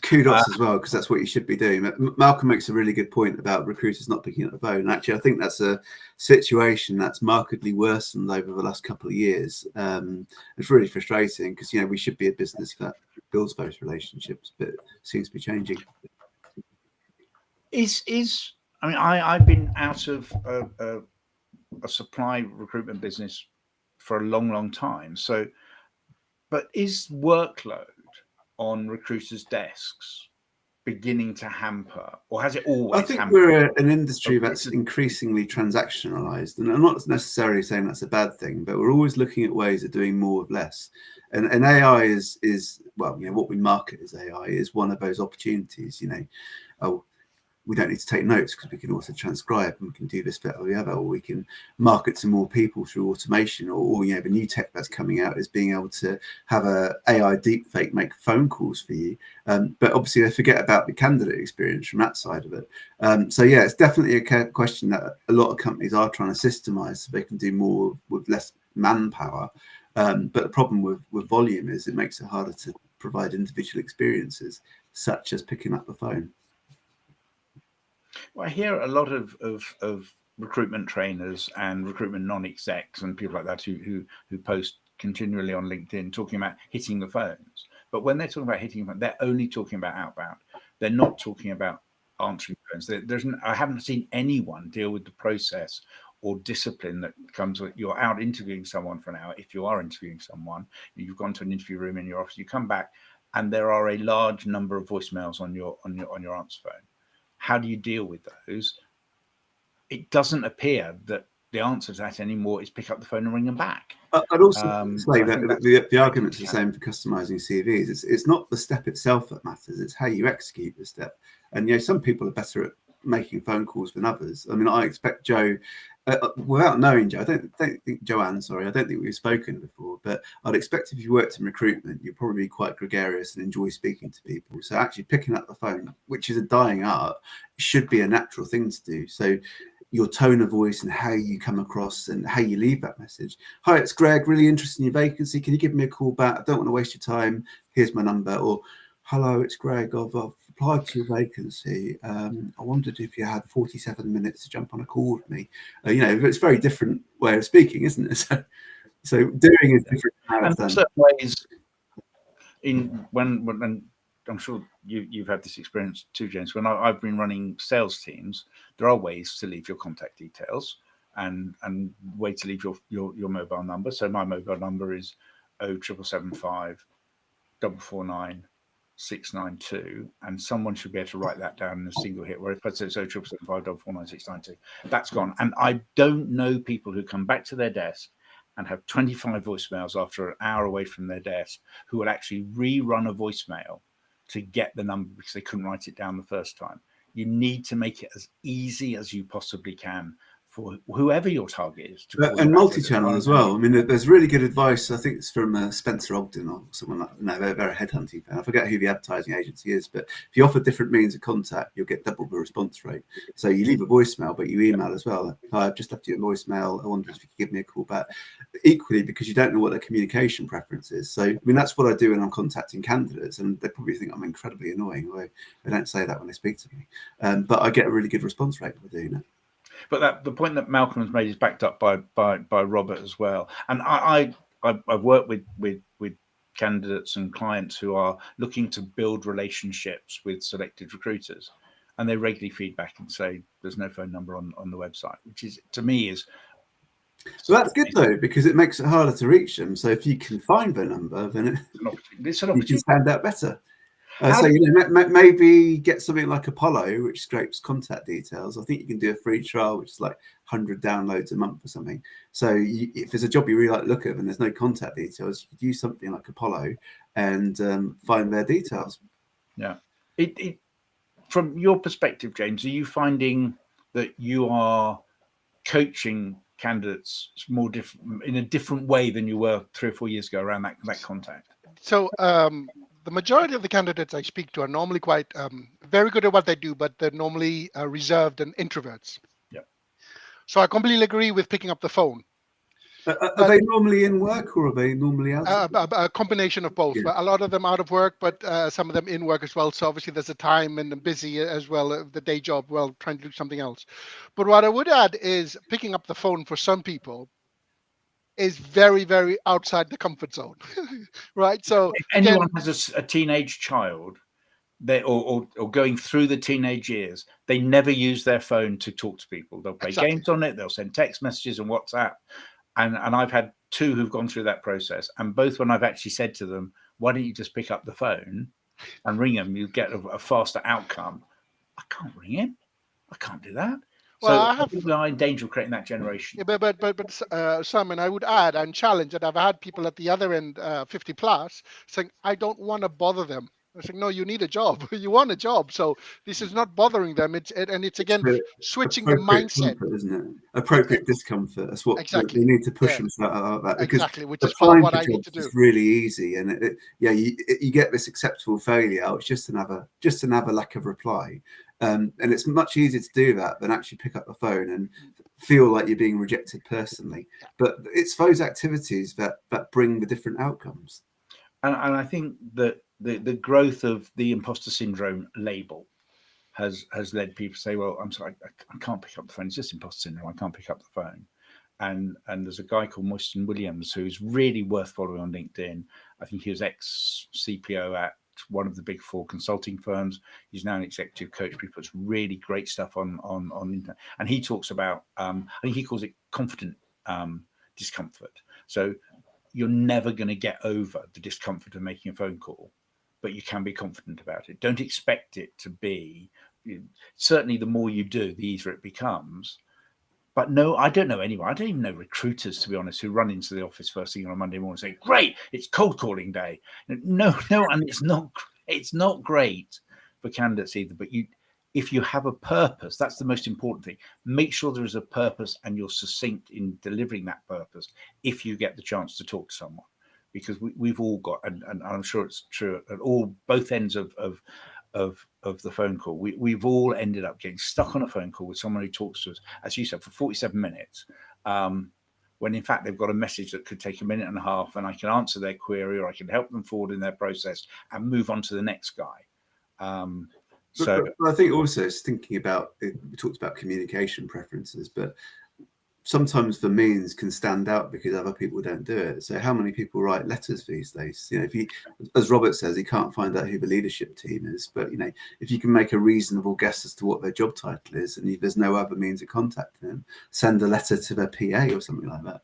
Speaker 2: kudos as well, because that's what you should be doing. Malcolm makes a really good point about recruiters not picking up the phone. Actually, I think that's a situation that's markedly worsened over the last couple of years. It's really frustrating, because we should be a business that builds those relationships, but it seems to be changing.
Speaker 1: I mean, I've been out of a supply recruitment business for a long time. So, but is workload on recruiters' desks beginning to hamper, or has it always?
Speaker 2: I think we're an industry that's increasingly transactionalized, and I'm not necessarily saying that's a bad thing, but we're always looking at ways of doing more with less. And AI is well, what we market as AI is one of those opportunities. We don't need to take notes because we can also transcribe, and we can do this, that, or the other, or we can market to more people through automation, or the new tech that's coming out is being able to have a AI deepfake make phone calls for you. But obviously they forget about the candidate experience from that side of it. So yeah, it's definitely a question that a lot of companies are trying to systemize so they can do more with less manpower. But the problem with volume is it makes it harder to provide individual experiences, such as picking up the phone.
Speaker 1: Well, I hear a lot of recruitment trainers and recruitment non-execs and people like that who post continually on LinkedIn talking about hitting the phones. But when they're talking about hitting the phone, they're only talking about outbound. They're not talking about answering phones. I haven't seen anyone deal with the process or discipline that comes with you're out interviewing someone for an hour. If you are interviewing someone, you've gone to an interview room in your office, you come back, and there are a large number of voicemails on your answer phone. How do you deal with those? It doesn't appear that the answer to that anymore is pick up the phone and ring them back.
Speaker 2: I'd also say that the argument's the same for customizing CVs. It's not the step itself that matters, it's how you execute the step. And some people are better at making phone calls than others. I mean, I expect Joe, without knowing Joe, I don't think Joanne, sorry, I don't think we've spoken before, but I'd expect if you worked in recruitment, you'd probably be quite gregarious and enjoy speaking to people. So actually picking up the phone, which is a dying art, should be a natural thing to do. So your tone of voice and how you come across and how you leave that message. Hi, it's Greg, really interested in your vacancy. Can you give me a call back? I don't want to waste your time. Here's my number. Or, hello, it's Greg. I've applied to your vacancy. I wondered if you had 47 minutes to jump on a call with me. It's a very different way of speaking, isn't it? So doing is different.
Speaker 1: And certain ways when I'm sure you've had this experience too, James. When I've been running sales teams, there are ways to leave your contact details and way to leave your mobile number. So my mobile number is 07775 449 692, and someone should be able to write that down in a single hit. Where if I say 07775 449 692, that's gone. And I don't know people who come back to their desk and have 25 voicemails after an hour away from their desk who will actually rerun a voicemail to get the number because they couldn't write it down the first time. You need to make it as easy as you possibly can for whoever your target is.
Speaker 2: And multi-channel as well. I mean, there's really good advice. I think it's from Spencer Ogden or someone like that. No, they're a headhunting fan. I forget who the advertising agency is, but if you offer different means of contact, you'll get double the response rate. So you leave a voicemail, but you email as well. Hi, I've just left you a voicemail. I wonder if you could give me a call back. Equally, because you don't know what their communication preference is. So, I mean, that's what I do when I'm contacting candidates, and they probably think I'm incredibly annoying. They don't say that when they speak to me. But I get a really good response rate for doing it.
Speaker 1: But the point that Malcolm has made is backed up by Robert as well. And I've worked with candidates and clients who are looking to build relationships with selected recruiters, and they regularly feedback and say there's no phone number on the website, which is, to me, is.
Speaker 2: So that's good though, because it makes it harder to reach them. So if you can find their number, then
Speaker 1: it's an opportunity.
Speaker 2: You can stand out better. So maybe get something like Apollo, which scrapes contact details. I think you can do a free trial, which is like 100 downloads a month or something. So if there's a job you really like the look of and there's no contact details, you could use something like Apollo and find their details.
Speaker 1: Yeah. From your perspective, James, are you finding that you are coaching candidates more in a different way than you were 3 or 4 years ago around that contact?
Speaker 3: So the majority of the candidates I speak to are normally quite very good at what they do, but they're normally reserved and introverts.
Speaker 1: Yeah.
Speaker 3: So I completely agree with picking up the phone.
Speaker 2: Are they normally in work or are they normally out?
Speaker 3: A combination of both. Yeah. A lot of them out of work, but some of them in work as well. So obviously there's a time and busy as well, the day job, trying to do something else. But what I would add is picking up the phone for some people is very, very outside the comfort zone, right? So
Speaker 1: if anyone has a teenage child, or going through the teenage years, they never use their phone to talk to people. They'll play games on it. They'll send text messages and WhatsApp. And I've had 2 who've gone through that process. And both when I've actually said to them, why don't you just pick up the phone and ring him? You get a faster outcome. I can't ring him. I can't do that. Well, so I think we are in danger of creating that generation.
Speaker 3: Yeah, but Simon, I would add and challenge that I've had people at the other end, 50 plus, saying, I don't want to bother them. I was like, no, you need a job. You want a job. So this is not bothering them. It's again, switching the mindset.
Speaker 2: Comfort, isn't it? Appropriate discomfort. That's what we need to push themselves out of that. Because
Speaker 3: which is part of what I need to do.
Speaker 2: It's really easy. And you get this acceptable failure. Oh, it's just another lack of reply. And it's much easier to do that than actually pick up the phone and feel like you're being rejected personally. But it's those activities that bring the different outcomes.
Speaker 1: And I think that the growth of the imposter syndrome label has led people to say, well, I'm sorry, I can't pick up the phone. It's just imposter syndrome. I can't pick up the phone. And there's a guy called Moiston Williams who's really worth following on LinkedIn. I think he was ex-CPO at one of the big 4 consulting firms. He's now an executive coach. He puts really great stuff on internet. And he talks about, I think he calls it confident discomfort. So you're never going to get over the discomfort of making a phone call, but you can be confident about it. Don't expect it to be, certainly the more you do, the easier it becomes. But no, I don't know anyone. I don't even know recruiters, to be honest, who run into the office first thing on a Monday morning and say, great, it's cold calling day. No, and it's not great for candidates either. But if you have a purpose, that's the most important thing. Make sure there is a purpose and you're succinct in delivering that purpose if you get the chance to talk to someone. Because we've all got, and I'm sure it's true at both ends of the phone call, we've all ended up getting stuck on a phone call with someone who talks to us, as you said, for 47 minutes, when in fact they've got a message that could take a minute and a half, and I can answer their query or I can help them forward in their process and move on to the next guy.
Speaker 2: But I think also it's thinking about, we talked about communication preferences, but sometimes the means can stand out because other people don't do it. So how many people write letters these days? You know, if you, as Robert says, he can't find out who the leadership team is, but you know, if you can make a reasonable guess as to what their job title is, and there's no other means of contacting them, send a letter to their PA or something like that.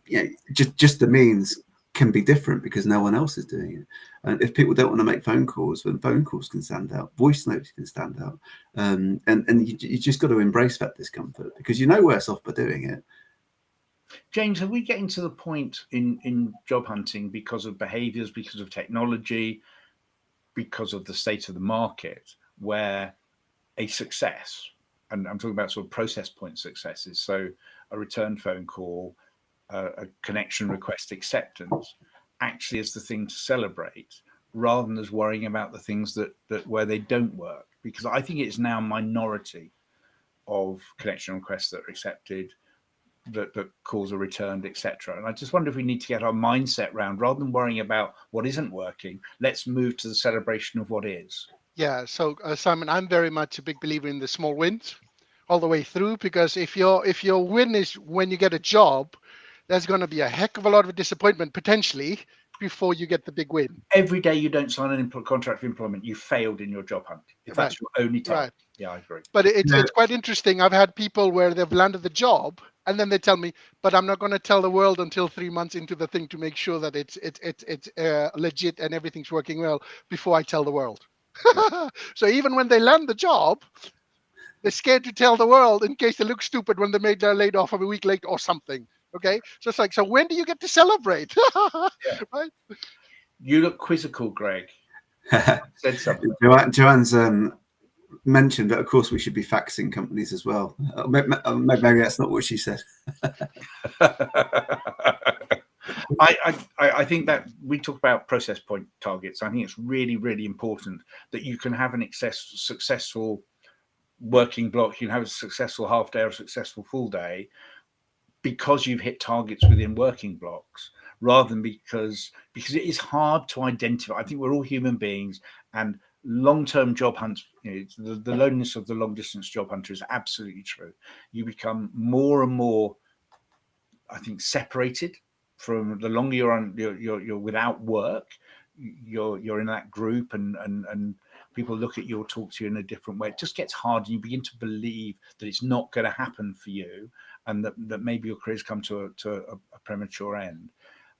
Speaker 2: You know, just the means can be different because no one else is doing it. And if people don't want to make phone calls, then phone calls can stand out, voice notes can stand out, and you just got to embrace that discomfort because you're no worse off by doing it.
Speaker 1: James, are we getting to the point in job hunting because of behaviours, because of technology, because of the state of the market, where a success, and I'm talking about sort of process point successes, so a return phone call, a connection request acceptance, actually is the thing to celebrate, rather than as worrying about the things that where they don't work? Because I think it's now minority of connection requests that are accepted, that calls are returned, etc. And I just wonder if we need to get our mindset round, rather than worrying about what isn't working, let's move to the celebration of what is.
Speaker 3: Yeah, so Simon, I'm very much a big believer in the small wins all the way through, because if your win is when you get a job, there's going to be a heck of a lot of disappointment potentially before you get the big win.
Speaker 1: Every day you don't sign an contract for employment, you failed in your job hunt. If that's your only target. Right. Yeah, I agree.
Speaker 3: But it's quite interesting. I've had people where they've landed the job and then they tell me, but I'm not going to tell the world until 3 months into the thing to make sure that it's legit and everything's working well before I tell the world. So even when they land the job, they're scared to tell the world in case they look stupid when they're laid off a week late or something. Okay, so it's like, so when do you get to celebrate?
Speaker 1: Yeah.
Speaker 3: Right?
Speaker 1: You look quizzical, Greg. Said something.
Speaker 2: Joanne's mentioned that, of course, we should be faxing companies as well. Maybe that's not what she said.
Speaker 1: I think that we talk about process point targets. I think it's really, really important that you can have an successful working block. You can have a successful half day or a successful full day because you've hit targets within working blocks, rather than because it is hard to identify. I think we're all human beings, and long-term job hunts, you know, the loneliness of the long-distance job hunter is absolutely true. You become more and more, I think, separated from the longer you're without work. You're in that group, and people look at you or talk to you in a different way. It just gets hard, and you begin to believe that it's not going to happen for you, and that maybe your career's come to a premature end.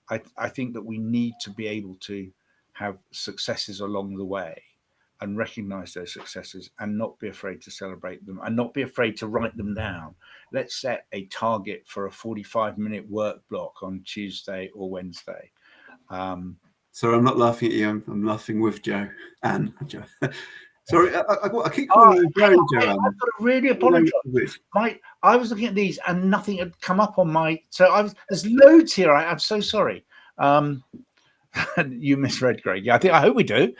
Speaker 1: I think that we need to be able to have successes along the way and recognize those successes and not be afraid to celebrate them and not be afraid to write them down. Let's set a target for a 45-minute work block on Tuesday or Wednesday.
Speaker 2: Sorry, I'm not laughing at you. I'm laughing with Joe. Sorry, I keep calling you Joe, Joanne.
Speaker 1: I've got to really apologise. I was looking at these and nothing had come up on my. So there's loads here. I'm so sorry. You misread, Greg. Yeah, I hope we do.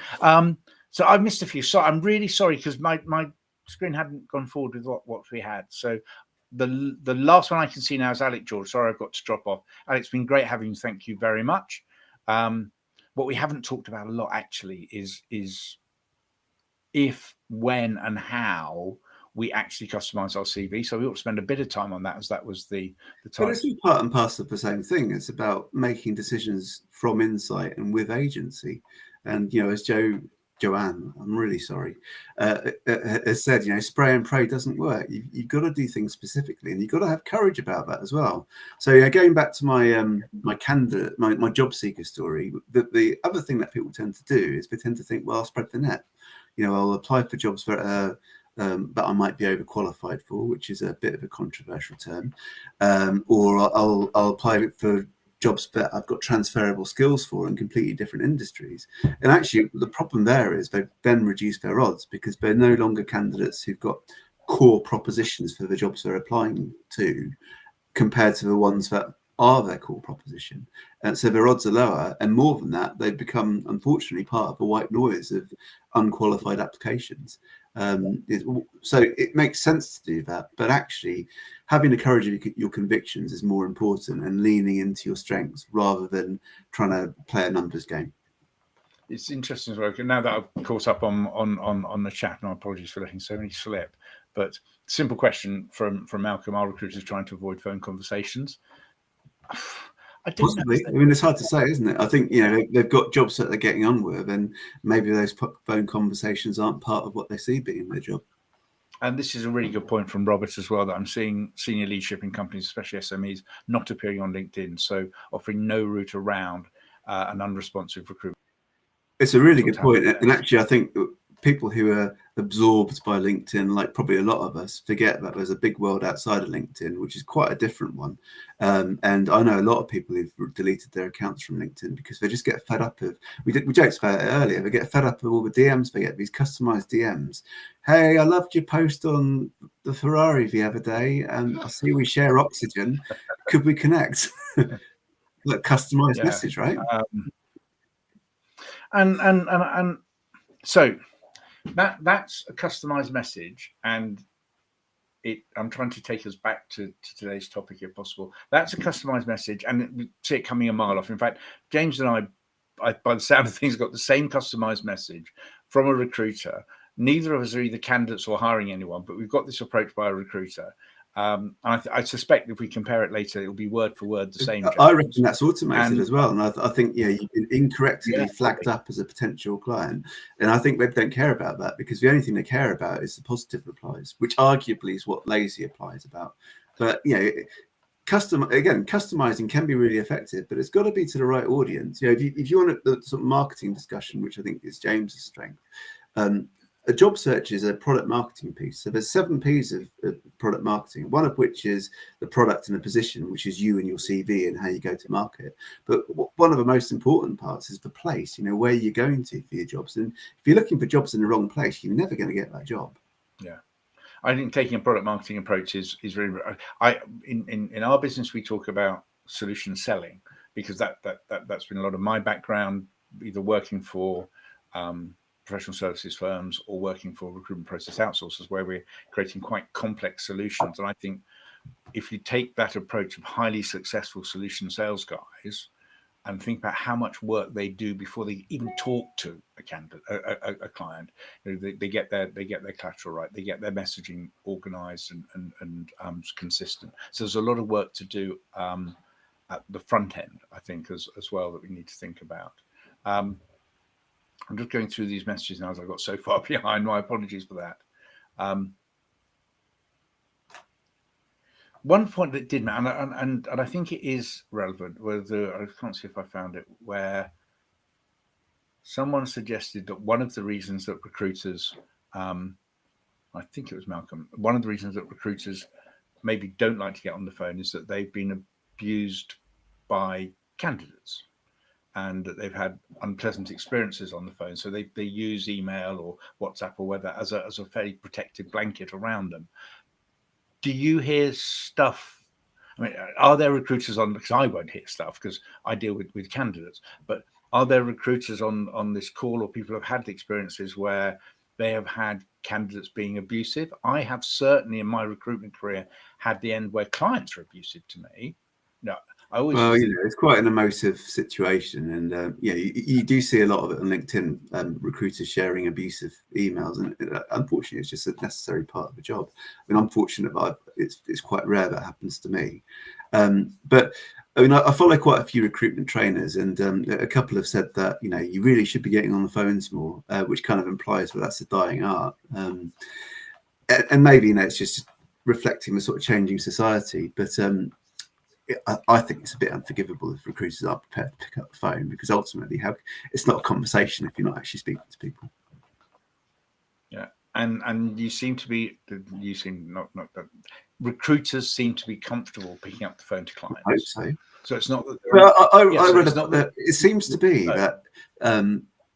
Speaker 1: So I've missed a few. So I'm really sorry because my screen hadn't gone forward with what we had. So the last one I can see now is Alex George. Sorry, I've got to drop off. Alex, it's been great having you. Thank you very much. What we haven't talked about a lot actually is if, when, and how we actually customize our CV. So we ought to spend a bit of time on that, as that was the time.
Speaker 2: But it's all part and parcel of the same thing. It's about making decisions from insight and with agency. And, you know, as Joanne, I'm really sorry, has said, you know, spray and pray doesn't work. You've got to do things specifically, and you've got to have courage about that as well. So, you know, going back to my candidate, my job seeker story, the other thing that people tend to do is they tend to think, well, I'll spread the net. You know, I'll apply for jobs that I might be overqualified for, which is a bit of a controversial term, or I'll apply for jobs that I've got transferable skills for in completely different industries. And actually, the problem there is they then reduce their odds because they're no longer candidates who've got core propositions for the jobs they're applying to, compared to the ones that are their core proposition. And so their odds are lower, and more than that, they've become, unfortunately, part of the white noise of unqualified applications. So it makes sense to do that, but actually having the courage of your convictions is more important, and leaning into your strengths rather than trying to play a numbers game.
Speaker 1: It's interesting as well. Now that I've caught up on the chat, and apologies for letting so many slip, But simple question from Malcolm: are recruiters trying to avoid phone conversations? I don't know.
Speaker 2: Possibly. I mean, it's hard to say, isn't it? I think, you know, they've got jobs that they're getting on with, and maybe those phone conversations aren't part of what they see being their job.
Speaker 1: And this is a really good point from Robert as well, that I'm seeing senior leadership in companies, especially SMEs, not appearing on LinkedIn, so offering no route around an unresponsive recruitment.
Speaker 2: It's a really good point. And actually, I think people who are absorbed by LinkedIn, like probably a lot of us, forget that there's a big world outside of LinkedIn, which is quite a different one. And I know a lot of people who've deleted their accounts from LinkedIn because they just get fed up of, we joked about it earlier, they get fed up of all the DMs they get, these customized DMs. Hey, I loved your post on the Ferrari the other day. I see we share oxygen. Could we connect? Like customized message, right?
Speaker 1: And so that's a customized message, and I'm trying to take us back to today's topic if possible. That's a customized message, and we see it coming a mile off. In fact, James and I, by the sound of things, got the same customized message from a recruiter. Neither of us are either candidates or hiring anyone, but we've got this approach by a recruiter. I suspect if we compare it later, it'll be word for word the same. James.
Speaker 2: I reckon that's automated as well. And I think, yeah, you've been incorrectly flagged up as a potential client. And I think they don't care about that, because the only thing they care about is the positive replies, which arguably is what lazy applies about. But, you know, customizing can be really effective, but it's got to be to the right audience. You know, if you want the sort of marketing discussion, which I think is James's strength, a job search is a product marketing piece. So there's 7 P's of product marketing, one of which is the product and the position, which is you and your CV and how you go to market. But one of the most important parts is the place, you know, where you're going to for your jobs. And if you're looking for jobs in the wrong place, you're never going to get that job.
Speaker 1: Yeah. I think taking a product marketing approach is really, in our business, we talk about solution selling, because that's been a lot of my background, either working for professional services firms or working for recruitment process outsourcers, where we're creating quite complex solutions. And I think if you take that approach of highly successful solution sales guys and think about how much work they do before they even talk to a candidate, a client, you know, they get their collateral right, they get their messaging organized and consistent. So there's a lot of work to do at the front end, I think, as well, that we need to think about. I'm just going through these messages now as I got so far behind. My apologies for that. One point that did matter, and I think it is relevant, was I can't see if I found it, where someone suggested that one of the reasons that recruiters, I think it was Malcolm, one of the reasons that recruiters maybe don't like to get on the phone is that they've been abused by candidates, and that they've had unpleasant experiences on the phone. So they use email or WhatsApp or whether as a fairly protective blanket around them. Do you hear stuff? I mean, are there recruiters on, because I won't hear stuff because I deal with candidates, but are there recruiters on this call, or people have had experiences where they have had candidates being abusive? I have certainly in my recruitment career had the end where clients are abusive to me. No.
Speaker 2: Well, you know, it's quite an emotive situation, and yeah, you do see a lot of it on LinkedIn. Recruiters sharing abusive emails, and unfortunately, it's just a necessary part of the job. I mean, I'm fortunate that it's quite rare that happens to me. But I mean, I follow quite a few recruitment trainers, and a couple have said that, you know, you really should be getting on the phones more, which kind of implies that that's a dying art. And maybe, you know, it's just reflecting the sort of changing society, but. I think it's a bit unforgivable if recruiters aren't prepared to pick up the phone, because ultimately, it's not a conversation if you're not actually speaking to people.
Speaker 1: Yeah, and you seem to be not recruiters seem to be comfortable picking up the phone to clients.
Speaker 2: I hope so.
Speaker 1: So it's not that.
Speaker 2: Well, I read about that. It seems to be that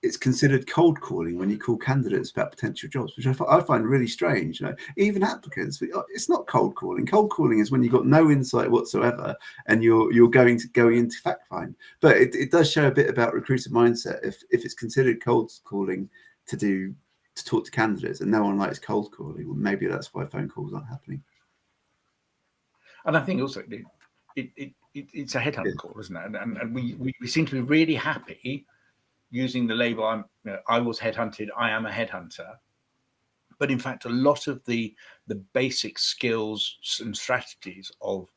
Speaker 2: it's considered cold calling when you call candidates about potential jobs, which I find really strange. You know, even applicants, it's not cold calling. Cold calling is when you've got no insight whatsoever and you're going into fact find. But it does show a bit about recruiter mindset. If it's considered cold calling to talk to candidates, and no one likes cold calling, well, maybe that's why phone calls aren't happening.
Speaker 1: And I think also it's a headhunt call, isn't it? And we seem to be really happy using the label I was headhunted, I am a headhunter, But in fact, a lot of the basic skills and strategies of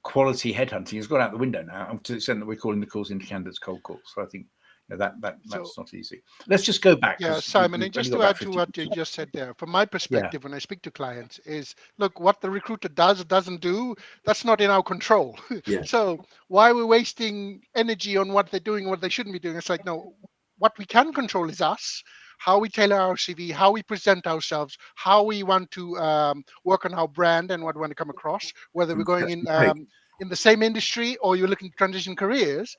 Speaker 1: quality headhunting has gone out the window now, to the extent that we're calling the calls into candidates cold calls. So I think that's not easy. Let's just go back.
Speaker 3: Yeah, Simon, and just to add to what you just said there, from my perspective, when I speak to clients, is look, what the recruiter does or doesn't do, that's not in our control.
Speaker 2: Yeah.
Speaker 3: So why are we wasting energy on what they're doing, what they shouldn't be doing? It's like, no, what we can control is us, how we tailor our CV, how we present ourselves, how we want to work on our brand and what we want to come across, whether we're going in the same industry or you're looking to transition careers.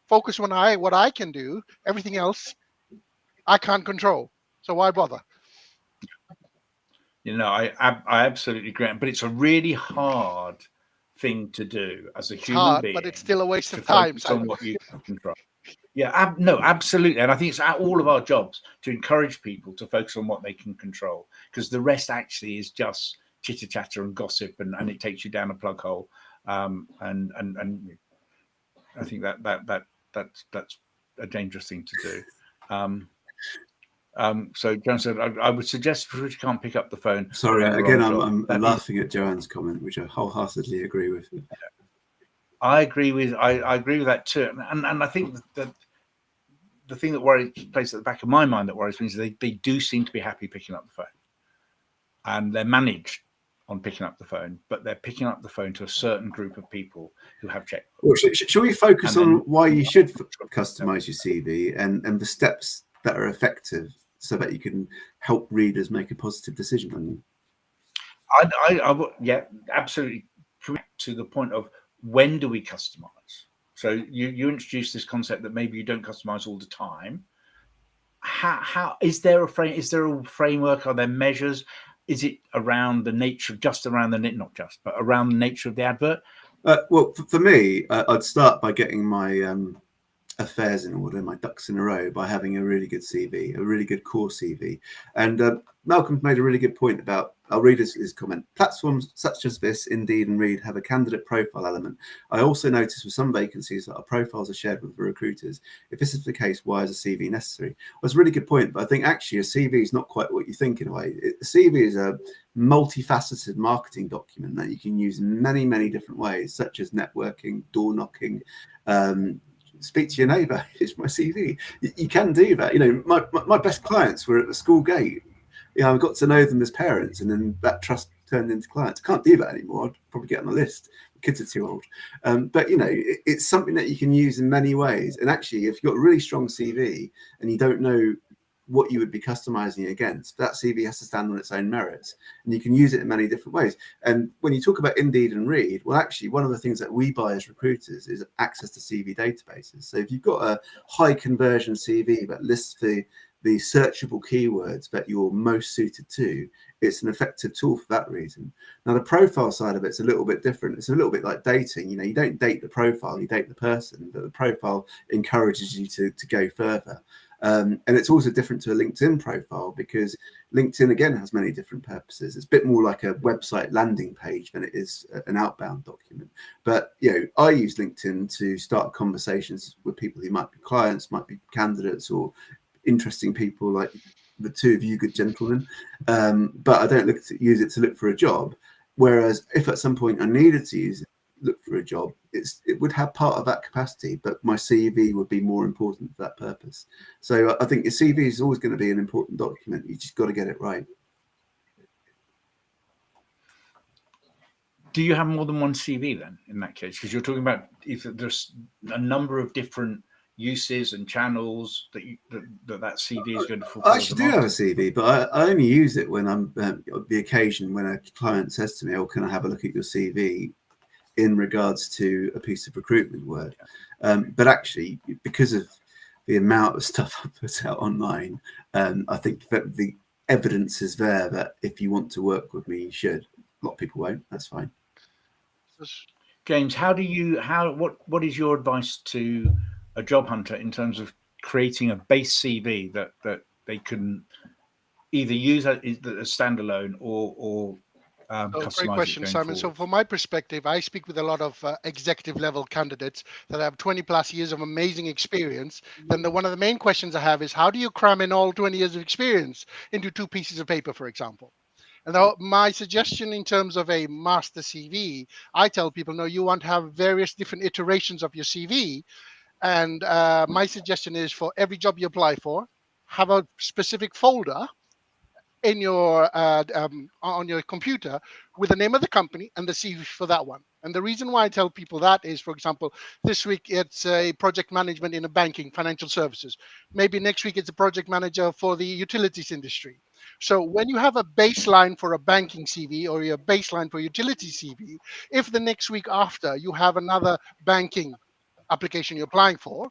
Speaker 3: Focus on what I can do. Everything else I can't control. So why bother?
Speaker 1: I absolutely agree. But it's a really hard thing to do as a human being.
Speaker 3: But it's still a waste of time.
Speaker 1: On what you can control. Yeah, no, absolutely. And I think it's all of our jobs to encourage people to focus on what they can control, because the rest actually is just chitter chatter and gossip, and it takes you down a plug hole. And I think that's a dangerous thing to do. So Joanne said, I would suggest if you can't pick up the phone.
Speaker 2: Sorry, again, I'm laughing at Joanne's comment, which I wholeheartedly agree with.
Speaker 1: I agree with that too, and I think that the thing that plays at the back of my mind that worries me is they do seem to be happy picking up the phone, and they're managed on picking up the phone, but they're picking up the phone to a certain group of people who have checkbooks.
Speaker 2: Well, should we focus on why you should customize your CV and the steps that are effective so that you can help readers make a positive decision on you?
Speaker 1: Yeah, absolutely. To the point of, when do we customize? So you introduced this concept that maybe you don't customize all the time. How is there a framework? Are there measures? Is it around the nature, around the nature of the advert?
Speaker 2: Well, for me, I'd start by getting my affairs in order, my ducks in a row, by having a really good CV, a really good core CV. And Malcolm made a really good point about, I'll read his comment. Platforms such as this, Indeed and Reed, have a candidate profile element. I also notice with some vacancies that our profiles are shared with the recruiters. If this is the case, why is a CV necessary? Well, it's a really good point, but I think actually a CV is not quite what you think in a way. A CV is a multifaceted marketing document that you can use in many, many different ways, such as networking, door knocking, speak to your neighbour. It's my CV. You can do that. My best clients were at the school gate. I got to know them as parents, and then that trust turned into clients. I can't do that anymore. I'd probably get on the list. The kids are too old. But it's something that you can use in many ways. And actually, if you've got a really strong CV and you don't know what you would be customizing against, that CV has to stand on its own merits, and you can use it in many different ways. And when you talk about Indeed and Reed, well, actually, one of the things that we buy as recruiters is access to CV databases. So if you've got a high conversion CV that lists the searchable keywords that you're most suited to, it's an effective tool for that reason. Now, the profile side of it's a little bit different. It's a little bit like dating. You don't date the profile, you date the person, but the profile encourages you to go further. And it's also different to a LinkedIn profile, because LinkedIn, again, has many different purposes. It's a bit more like a website landing page than it is an outbound document. But, I use LinkedIn to start conversations with people who might be clients, might be candidates, or interesting people like the two of you good gentlemen. But I don't use it to look for a job. Whereas if at some point I needed to look for a job, it would have part of that capacity, but my CV would be more important for that purpose. So I think your CV is always going to be an important document. You just got to get it right.
Speaker 1: Do you have more than one CV then in that case? Because you're talking about if there's a number of different uses and channels that CV is going to fulfill.
Speaker 2: I actually do have a CV, but I only use it when I'm the occasion when a client says to me, "Oh, can I have a look at your CV?" in regards to a piece of recruitment work. But actually, because of the amount of stuff I put out online, I think that the evidence is there that if you want to work with me, you should. A lot of people won't. That's fine.
Speaker 1: James, what is your advice to a job hunter in terms of creating a base CV that they can either use as standalone or
Speaker 3: Great
Speaker 1: customize it
Speaker 3: question,
Speaker 1: going
Speaker 3: Simon. So
Speaker 1: forward.
Speaker 3: from my perspective, I speak with a lot of executive level candidates that have 20 plus years of amazing experience. Then one of the main questions I have is, how do you cram in all 20 years of experience into 2 pieces of paper, for example? And my suggestion in terms of a master CV, I tell people, no, you want to have various different iterations of your CV. And my suggestion is, for every job you apply for, have a specific folder in your on your computer with the name of the company and the CV for that one. And the reason why I tell people that is, for example, this week it's a project management in a banking, financial services. Maybe next week it's a project manager for the utilities industry. So when you have a baseline for a banking CV or your baseline for utility CV, if the next week after you have another banking application you're applying for,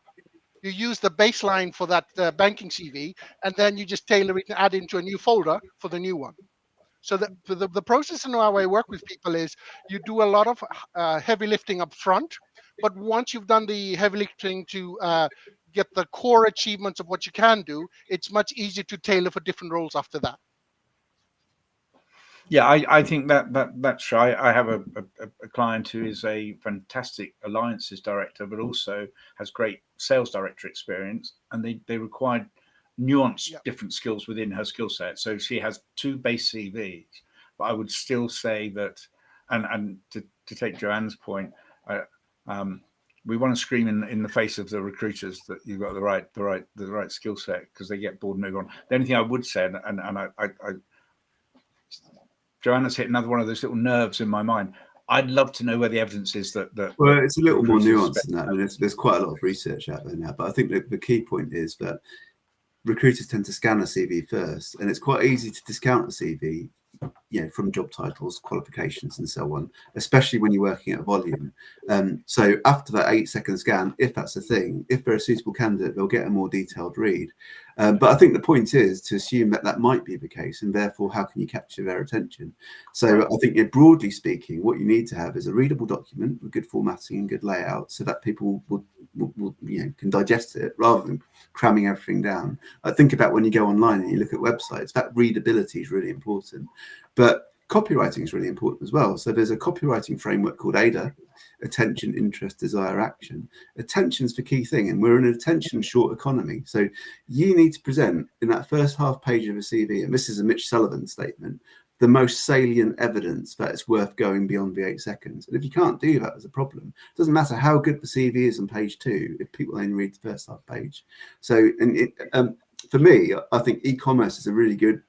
Speaker 3: you use the baseline for that banking CV, and then you just tailor it and add into a new folder for the new one. So the process and how I work with people is, you do a lot of heavy lifting up front, but once you've done the heavy lifting to get the core achievements of what you can do, it's much easier to tailor for different roles after that.
Speaker 1: Yeah, I think that's true. I have a client who is a fantastic alliances director, but also has great sales director experience, and they required nuanced different skills within her skill set. So she has 2 base CVs, but I would still say that, and to take Joanne's point, we want to scream in the face of the recruiters that you've got the right skill set, because they get bored and move on. The only thing I would say, and I Joanna's hit another one of those little nerves in my mind. I'd love to know where the evidence is that
Speaker 2: well, it's a little more nuanced than that. I mean, there's quite a lot of research out there now, but I think the key point is that recruiters tend to scan a CV first, and it's quite easy to discount a CV, from job titles, qualifications, and so on, especially when you're working at volume. So after that 8-second scan, if that's a thing, if they're a suitable candidate, they'll get a more detailed read. But I think the point is to assume that might be the case, and therefore, how can you capture their attention? So I think, broadly speaking, what you need to have is a readable document with good formatting and good layout, so that people will can digest it rather than cramming everything down. I think about when you go online and you look at websites, that readability is really important. But copywriting is really important as well. So there's a copywriting framework called ADA: attention, interest, desire, action. Attention's the key thing, and we're in an attention short economy. So you need to present in that first half page of a CV, and this is a Mitch Sullivan statement, the most salient evidence that it's worth going beyond the 8 seconds. And if you can't do that, there's a problem. It doesn't matter how good the CV is on page 2 if people only read the first half page. So, for me, I think e-commerce is a really good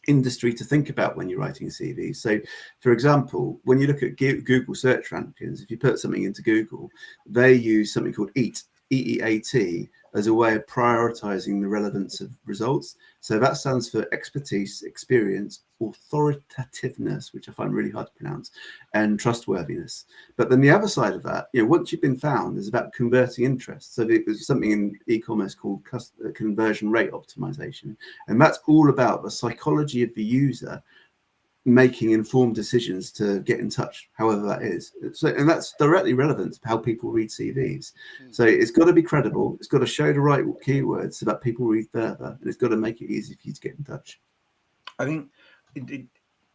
Speaker 2: industry to think about when you're writing a CV. So, for example, when you look at Google search rankings, if you put something into Google, they use something called EAT, EEAT, as a way of prioritizing the relevance of results. So that stands for expertise, experience, authoritativeness, which I find really hard to pronounce, and trustworthiness. But then the other side of that, once you've been found, is about converting interest. So there's something in e-commerce called conversion rate optimization, and that's all about the psychology of the user making informed decisions to get in touch, however that is. So, and that's directly relevant to how people read CVs. So it's got to be credible. It's got to show the right keywords so that people read further, and it's got to make it easy for you to get in touch.
Speaker 1: I think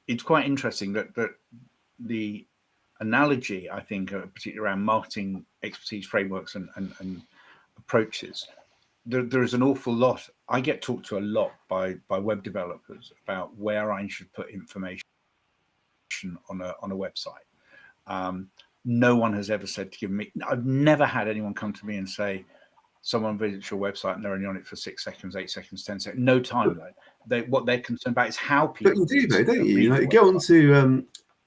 Speaker 1: it's quite interesting that the analogy, I think, particularly around marketing expertise frameworks and approaches, there is an awful lot. I get talked to a lot by web developers about where I should put information on a website. No one has ever said to give me. I've never had anyone come to me and say, someone visits your website and they're only on it for 6 seconds, 8 seconds, 10 seconds. No time. What they're concerned about is how people.
Speaker 2: But you do, though, don't you? You go onto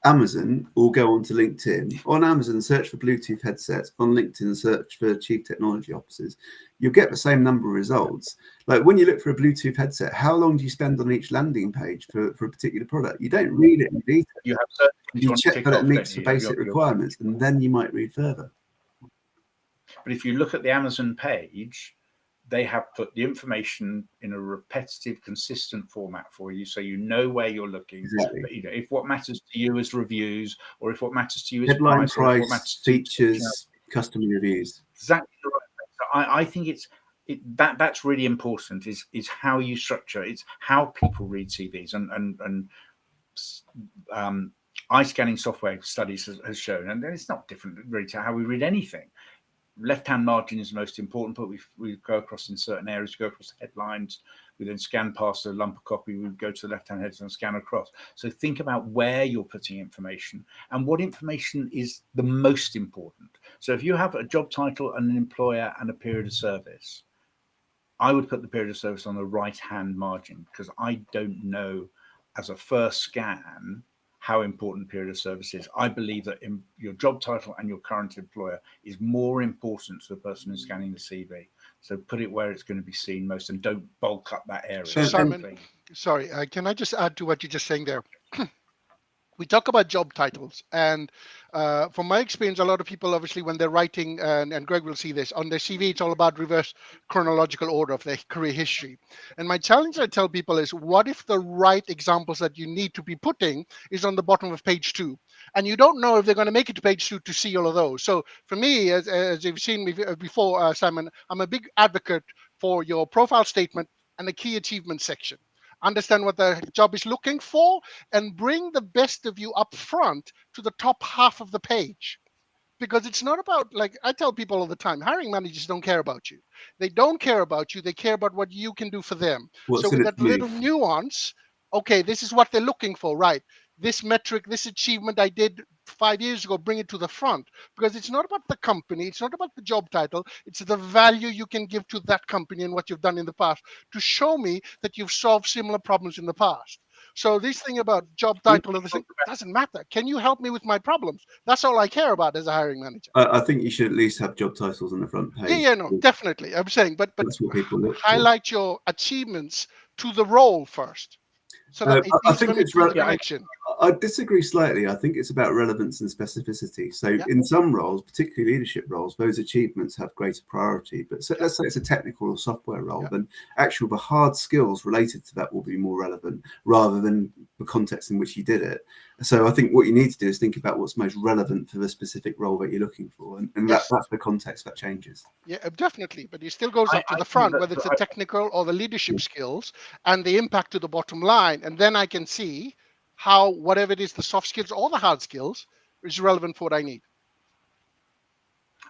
Speaker 2: Amazon or go onto LinkedIn. On Amazon, search for Bluetooth headsets. On LinkedIn, search for chief technology officers. You'll get the same number of results. Like when you look for a Bluetooth headset, how long do you spend on each landing page for a particular product? You don't read it in detail.
Speaker 1: You have certain things
Speaker 2: you check that it meets the basic requirements, and then you might read further.
Speaker 1: But if you look at the Amazon page, they have put the information in a repetitive, consistent format for you, so you know where you're looking.
Speaker 2: Exactly.
Speaker 1: But, if what matters to you is reviews, or if what matters to you is
Speaker 2: headline
Speaker 1: price, or if what matters to
Speaker 2: features, customer reviews.
Speaker 1: Exactly right. So I think that's really important. Is how you structure. It's how people read CVs, and eye scanning software studies has shown, and it's not different really to how we read anything. Left-hand margin is the most important, but we go across in certain areas, we go across the headlines, we then scan past a lump of copy, we go to the left-hand headers and scan across. So think about where you're putting information and what information is the most important. So if you have a job title, an employer, and a period of service, I would put the period of service on the right-hand margin, because I don't know as a first scan how important period of service is. I believe that in your job title and your current employer is more important to the person who's scanning the CV. So put it where it's going to be seen most, and don't bulk up that area.
Speaker 3: So Simon, sorry, can I just add to what you're just saying there? We talk about job titles, and from my experience, a lot of people, obviously, when they're writing, and Greg will see this, on their CV, it's all about reverse chronological order of their career history. And my challenge I tell people is, what if the right examples that you need to be putting is on the bottom of page 2? And you don't know if they're going to make it to page 2 to see all of those. So for me, as you've seen me before, Simon, I'm a big advocate for your profile statement and the key achievement section. Understand what the job is looking for, and bring the best of you up front to the top half of the page. Because it's not about, like I tell people all the time, hiring managers don't care about you. They don't care about you. They care about what you can do for them. So with that little nuance, okay, this is what they're looking for, right? This metric, this achievement I did 5 years ago, bring it to the front. Because it's not about the company, it's not about the job title, it's the value you can give to that company and what you've done in the past to show me that you've solved similar problems in the past. So this thing about job title and this thing doesn't matter. Can you help me with my problems? That's all I care about as a hiring manager.
Speaker 2: I think you should at least have job titles on the front page.
Speaker 3: Yeah, no, definitely. I'm saying, but
Speaker 2: that's what people look
Speaker 3: highlight for. Your achievements to the role first. So that
Speaker 2: I think it's
Speaker 3: the connection.
Speaker 2: I disagree slightly. I think it's about relevance and specificity. So in some roles, particularly leadership roles, those achievements have greater priority. But so let's say it's a technical or software role, then the hard skills related to that will be more relevant rather than the context in which you did it. So I think what you need to do is think about what's most relevant for the specific role that you're looking for. And that's the context that changes.
Speaker 3: Yeah, definitely. But it still goes up to the front, whether it's the technical or the leadership skills and the impact to the bottom line. And then I can see how whatever it is, the soft skills or the hard skills, is relevant for what I need.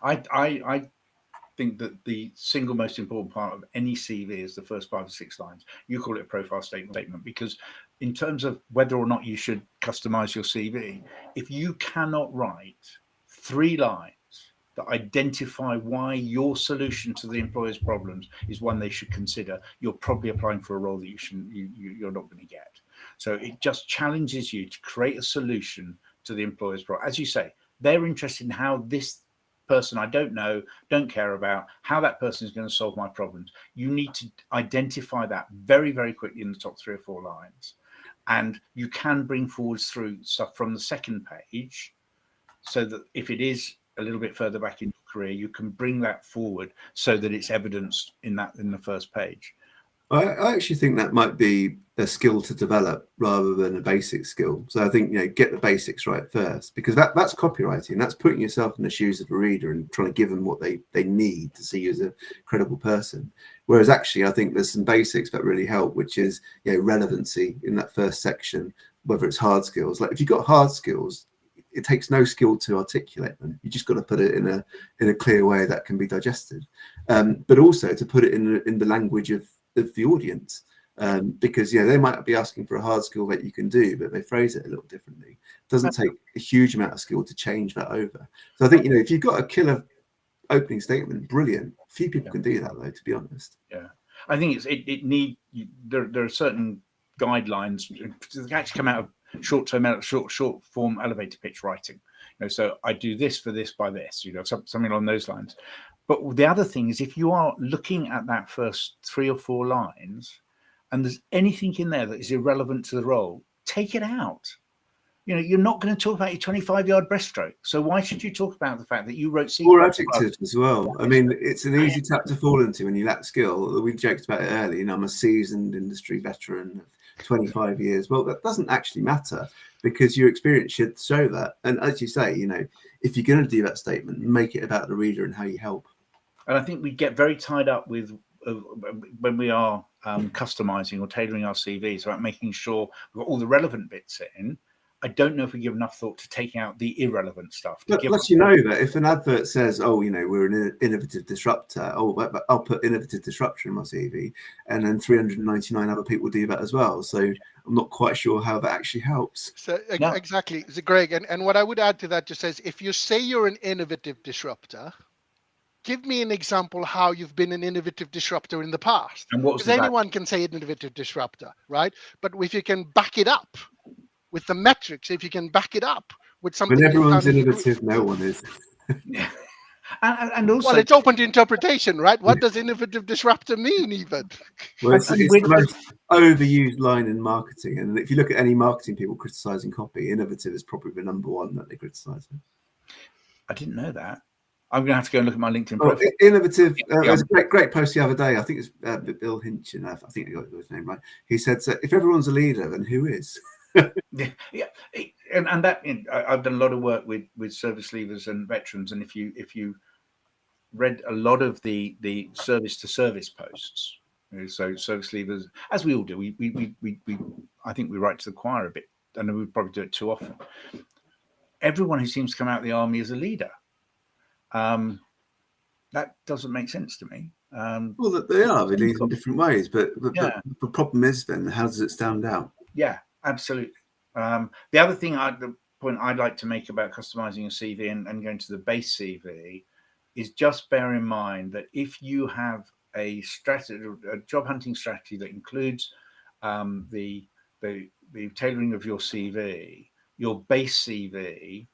Speaker 1: I think that the single most important part of any CV is the first 5 or 6 lines. You call it a profile statement, because in terms of whether or not you should customize your CV, if you cannot write 3 lines that identify why your solution to the employer's problems is one they should consider, you're probably applying for a role that you're not going to get. So it just challenges you to create a solution to the employer's problem. As you say, they're interested in how this person I don't know, don't care about, how that person is going to solve my problems. You need to identify that very, very quickly in the top 3 or 4 lines. And you can bring forward through stuff from the second page, so that if it is a little bit further back in your career, you can bring that forward so that it's evidenced in the first page.
Speaker 2: I actually think that might be a skill to develop rather than a basic skill. So I think, get the basics right first, because that's copywriting. That's putting yourself in the shoes of a reader and trying to give them what they need to see you as a credible person. Whereas actually, I think there's some basics that really help, which is relevancy in that first section, whether it's hard skills. Like if you've got hard skills, it takes no skill to articulate them. You just got to put it in a clear way that can be digested, but also to put it in the language of the audience, because they might be asking for a hard skill that you can do, but they phrase it a little differently. It doesn't take a huge amount of skill to change that over. So I think if you've got a killer opening statement, brilliant. Few people can do that, though, to be honest.
Speaker 1: Yeah, I think there are certain guidelines that actually come out of short form elevator pitch writing. So I do this for this by this, something along those lines. But the other thing is, if you are looking at that first 3 or 4 lines and there's anything in there that is irrelevant to the role, take it out. You're not going to talk about your 25-yard breaststroke. So why should you talk about the fact that you wrote
Speaker 2: or adjectives as well? I mean, it's an easy trap to fall into when you lack skill. We joked about it earlier. I'm a seasoned industry veteran of 25 years. Well, that doesn't actually matter, because your experience should show that. And as you say, if you're going to do that statement, make it about the reader and how you help.
Speaker 1: And I think we get very tied up with when we are customizing or tailoring our CVs about making sure we've got all the relevant bits in, I don't know if we give enough thought to taking out the irrelevant stuff.
Speaker 2: Plus, you know that if an advert says, "Oh, you know, we're an innovative disruptor," but I'll put innovative disruptor in my CV, and then 399 other people do that as well. So I'm not quite sure how that actually helps.
Speaker 3: So exactly, it's Greg. And what I would add to that just says, if you say you're an innovative disruptor, give me an example how you've been an innovative disruptor in the past.
Speaker 1: And what was
Speaker 3: Because anyone can say innovative disruptor, right? But if you can back it up with the metrics, if you can back it up with something.
Speaker 2: When everyone's innovative, no one is.
Speaker 1: Yeah. And also,
Speaker 3: well, it's open to interpretation, right? What does innovative disruptor mean, even?
Speaker 2: Well, it's the most overused line in marketing. And if you look at any marketing people criticizing copy, innovative is probably the number one that they criticize.
Speaker 1: I didn't know that. I'm going to have to go and look at my LinkedIn profile.
Speaker 2: Innovative. There's a great post the other day. I think it's Bill Hinchin. I think I got his name right. He said, "So if everyone's a leader, then who is?"
Speaker 1: Yeah, and that I've done a lot of work with service leavers and veterans, and if you read a lot of the service to service posts, so service leavers, as we all do, we I think we write to the choir a bit, and we probably do it too often. Everyone who seems to come out of the army is a leader. That doesn't make sense to me.
Speaker 2: Well, they lead in different ways, but the problem is then how does it stand out?
Speaker 1: Yeah. Absolutely. The other thing, the point I'd like to make about customizing a CV and going to the base CV is just bear in mind that if you have a strategy, a job hunting strategy that includes the tailoring of your CV, your base CV,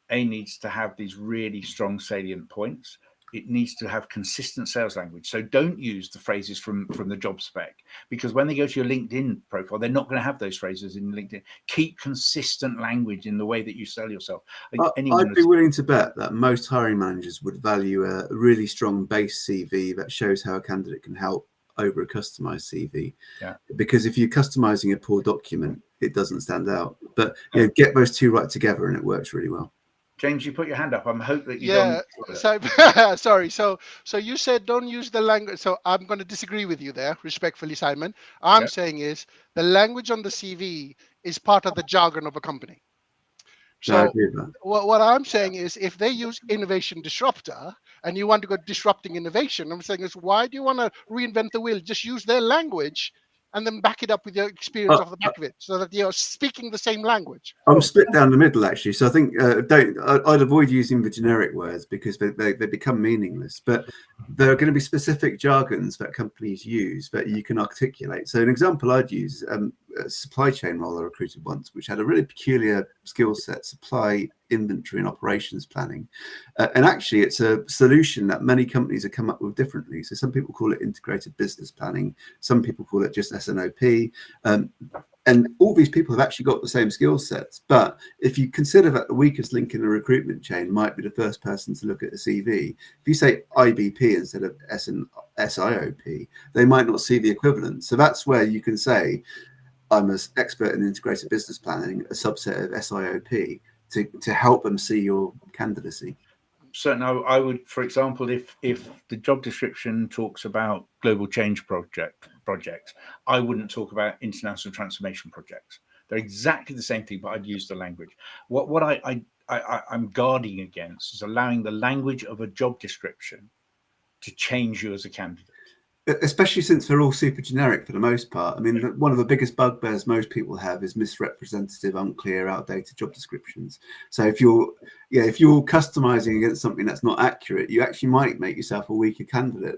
Speaker 1: needs to have these really strong salient points. It needs to have consistent sales language. So don't use the phrases from the job spec, because when they go to your LinkedIn profile, they're not going to have those phrases in LinkedIn. Keep consistent language in the way that you sell yourself.
Speaker 2: I'd be willing to bet that most hiring managers would value a really strong base CV that shows how a candidate can help over a customized CV.
Speaker 1: Yeah.
Speaker 2: Because if you're customizing a poor document, it doesn't stand out. But get those two right together and it works really well.
Speaker 1: James, you put your hand up. I'm hoping that you don't.
Speaker 3: So, sorry. So you said don't use the language. So I'm going to disagree with you there, respectfully, Simon. I'm saying is the language on the CV is part of the jargon of a company. So
Speaker 2: I agree with that.
Speaker 3: What I'm saying is if they use innovation disruptor and you want to go disrupting innovation, I'm saying is why do you want to reinvent the wheel? Just use their language and then back it up with your experience off the back of it, so that you're speaking the same language.
Speaker 2: I'm split down the middle, actually. So I think I'd avoid using the generic words because they become meaningless. But there are going to be specific jargons that companies use that you can articulate. So an example I'd use, a supply chain role I recruited once, which had a really peculiar skill set, supply, inventory and operations planning. And actually, it's a solution that many companies have come up with differently. So some people call it integrated business planning. Some people call it just S&OP. And all these people have actually got the same skill sets. But if you consider that the weakest link in the recruitment chain might be the first person to look at a CV, if you say IBP instead of SIOP, they might not see the equivalent. So that's where you can say, I'm an expert in integrated business planning, a subset of SIOP, to help them see your candidacy.
Speaker 1: Certainly, I would, for example, if the job description talks about global change projects, I wouldn't talk about international transformation projects. They're exactly the same thing, but I'd use the language. What I'm guarding against is allowing the language of a job description to change you as a candidate.
Speaker 2: Especially since they're all super generic for the most part. I mean, one of the biggest bugbears most people have is misrepresentative, unclear, outdated job descriptions. So if you're customizing against something that's not accurate, you actually might make yourself a weaker candidate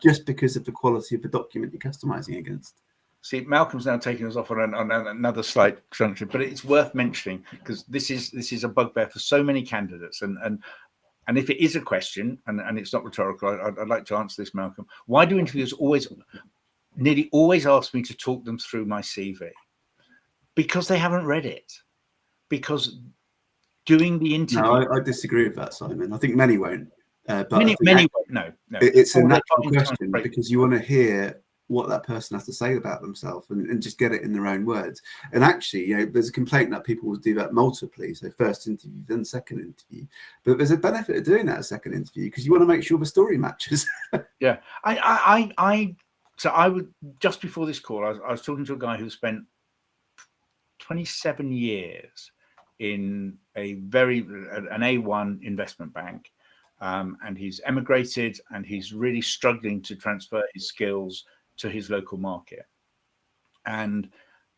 Speaker 2: just because of the quality of the document you're customizing against.
Speaker 1: See, Malcolm's now taking us off on another slight junction, but it's worth mentioning because this is a bugbear for so many candidates, and if it is a question, and it's not rhetorical, I'd like to answer this, Malcolm. Why do interviewers nearly always ask me to talk them through my CV? Because they haven't read it. Because doing the interview...
Speaker 2: No, I disagree with that, Simon. I think many won't. But
Speaker 1: many won't. No.
Speaker 2: It's a natural question because you want to hear what that person has to say about themselves and just get it in their own words. And actually, there's a complaint that people will do that multiply. So first interview, then second interview. But there's a benefit of doing that second interview because you want to make sure the story matches.
Speaker 1: Yeah. So I would, just before this call, I was talking to a guy who spent 27 years in an A1 investment bank, and he's emigrated, and he's really struggling to transfer his skills to his local market. And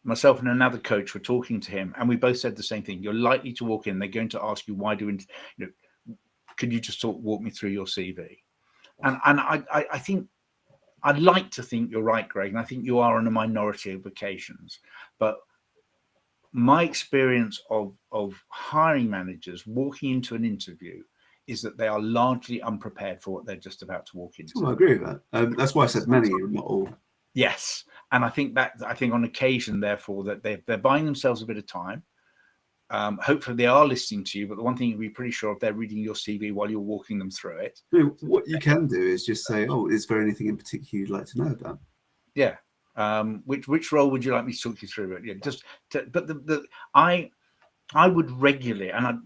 Speaker 1: myself and another coach were talking to him, and we both said the same thing. You're likely to walk in, they're going to ask you, why do you could you just walk me through your CV? And I think, I'd like to think you're right, Greg, and I think you are on a minority of occasions. But my experience of hiring managers walking into an interview is that they are largely unprepared for what they're just about to walk into.
Speaker 2: I agree with that. That's why I said many, not all.
Speaker 1: Yes, and I think on occasion, therefore, that they're buying themselves a bit of time. Hopefully they are listening to you, but the one thing you'd be pretty sure of, they're reading your CV while you're walking them through it.
Speaker 2: What you can do is just say, oh, is there anything in particular you'd like to know about?
Speaker 1: Yeah. Which role would you like me to talk you through? It? Yeah, but I would regularly, and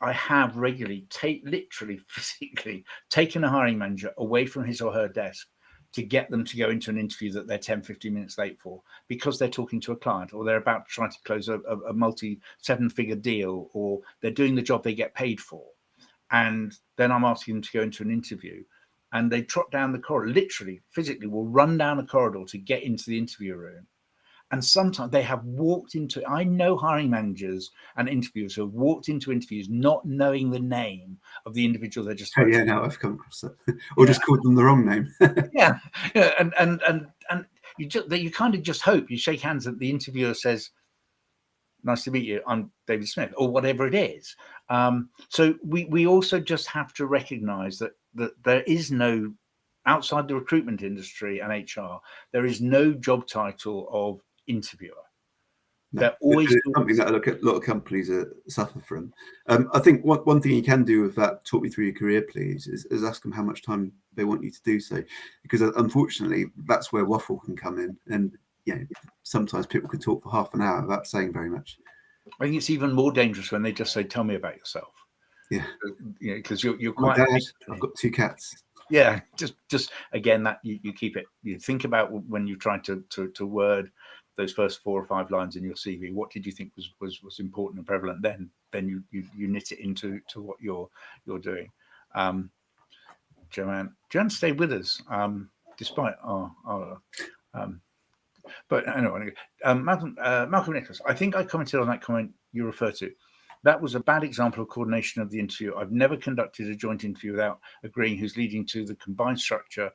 Speaker 1: I have regularly literally physically taken a hiring manager away from his or her desk to get them to go into an interview that they're 10, 15 minutes late for, because they're talking to a client, or they're about to try to close a multi-7-figure deal, or they're doing the job they get paid for. And then I'm asking them to go into an interview, and they trot down the corridor, literally, physically will run down a corridor to get into the interview room. And sometimes they have walked into, I know hiring managers and interviewers who have walked into interviews not knowing the name of the individual they're just.
Speaker 2: Oh, yeah, no, I've come across that, or just called them the wrong name.
Speaker 1: yeah, and you kind of just hope, you shake hands and the interviewer says, "Nice to meet you, I'm David Smith," or whatever it is. So we also just have to recognise that there is no, outside the recruitment industry and HR, there is no job title of interviewer.
Speaker 2: No,
Speaker 1: they're always
Speaker 2: something that a lot of companies suffer from. I think one thing you can do with that, talk me through your career, please, is ask them how much time they want you to do so, because unfortunately that's where waffle can come in, and sometimes people can talk for half an hour without saying very much.
Speaker 1: I think it's even more dangerous when they just say, "Tell me about yourself."
Speaker 2: Yeah,
Speaker 1: because you're quite.
Speaker 2: My dad, I've got 2 cats.
Speaker 1: Yeah, just again, that you keep it. You think about when you try to word those first 4 or 5 lines in your CV. What did you think was important and prevalent? Then you knit it into what you're doing. Joanne stayed with us despite our but anyway, Malcolm Nicholas. I think I commented on that comment you refer to. That was a bad example of coordination of the interview. I've never conducted a joint interview without agreeing who's leading to the combined structure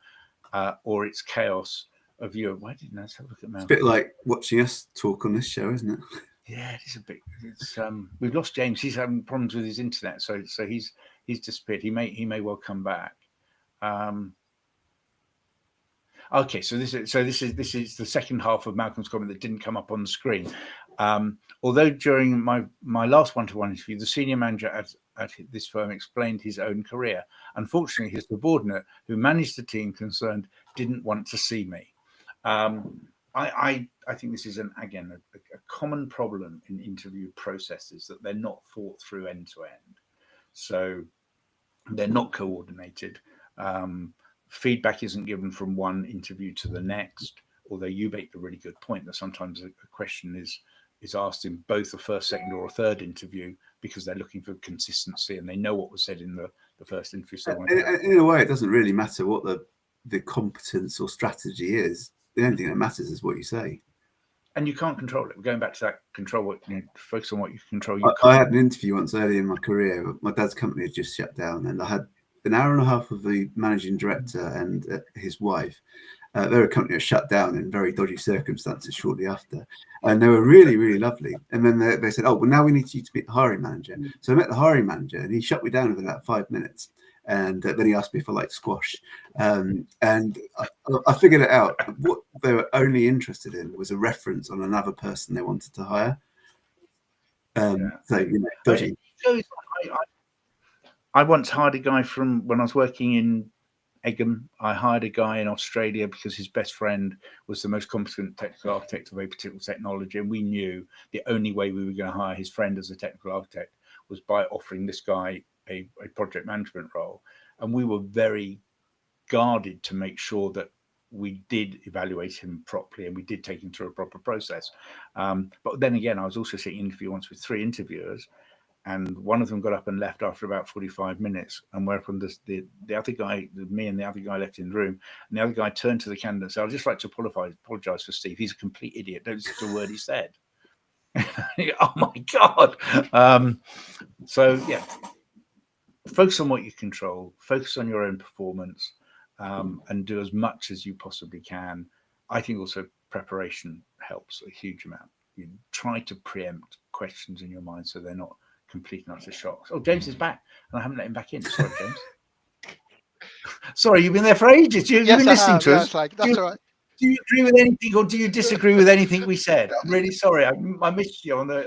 Speaker 1: or its chaos of view. Why didn't I have a look at Malcolm?
Speaker 2: It's a bit like watching us talk on this show, isn't it?
Speaker 1: Yeah, it is a bit. It's we've lost James. He's having problems with his internet, so he's disappeared. He may well come back. Okay, so this is the second half of Malcolm's comment that didn't come up on the screen. Although during my last one-to-one interview, the senior manager at this firm explained his own career. Unfortunately, his subordinate, who managed the team concerned, didn't want to see me. I think this is a common problem in interview processes, that they're not thought through end to end. So they're not coordinated. Feedback isn't given from one interview to the next, although you make a really good point that sometimes a question is asked in both the first, second, or a third interview, because they're looking for consistency and they know what was said in the first interview. So
Speaker 2: in a way, it doesn't really matter what the competence or strategy is. The only thing that matters is what you say. And
Speaker 1: you can't control it. We're going back to that control, focus on what you control.
Speaker 2: I had an interview once early in my career. My dad's company had just shut down, and I had an hour and a half with the managing director and his wife. Their company was shut down in very dodgy circumstances shortly after, and they were really, really lovely. And then they said, "Oh, well, now we need you to meet the hiring manager." So I met the hiring manager, and he shut me down within about 5 minutes. And then he asked me if I liked squash, and I figured it out. What they were only interested in was a reference on another person they wanted to hire. So dodgy.
Speaker 1: I once hired a guy from when I was working in Egham. I hired a guy in Australia because his best friend was the most competent technical architect of a particular technology, and we knew the only way we were going to hire his friend as a technical architect was by offering this guy a project management role. And we were very guarded to make sure that we did evaluate him properly and we did take him through a proper process. But then again, I was also sitting in interview once with 3 interviewers, and one of them got up and left after about 45 minutes. And whereupon the other guy, me and the other guy left in the room, and the other guy turned to the candidate and said, I'd just like to apologize for Steve. He's a complete idiot. Don't listen to a word he said. Oh my God. So yeah, focus on what you control, focus on your own performance, and do as much as you possibly can. I think also preparation helps a huge amount. You try to preempt questions in your mind so they're not complete and utter shocks. Oh, James is back, and I haven't let him back in. Sorry, James. Sorry, you've been there for ages. You've been listening to us.
Speaker 3: Like, that's all right.
Speaker 1: Do you agree with anything, or do you disagree with anything we said? I'm really sorry. I missed you on the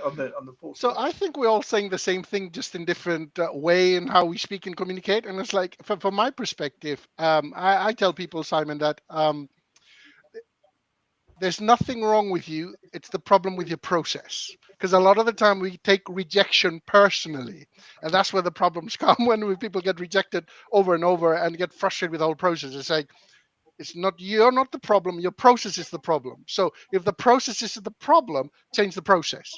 Speaker 1: portal.
Speaker 3: So I think we're all saying the same thing, just in different way in how we speak and communicate. And it's like, from my perspective, I tell people, Simon, that there's nothing wrong with you. It's the problem with your process. Because a lot of the time we take rejection personally. And that's where the problems come, when people get rejected over and over and get frustrated with the whole process. It's like, you're not the problem, your process is the problem. So if the process is the problem, change the process.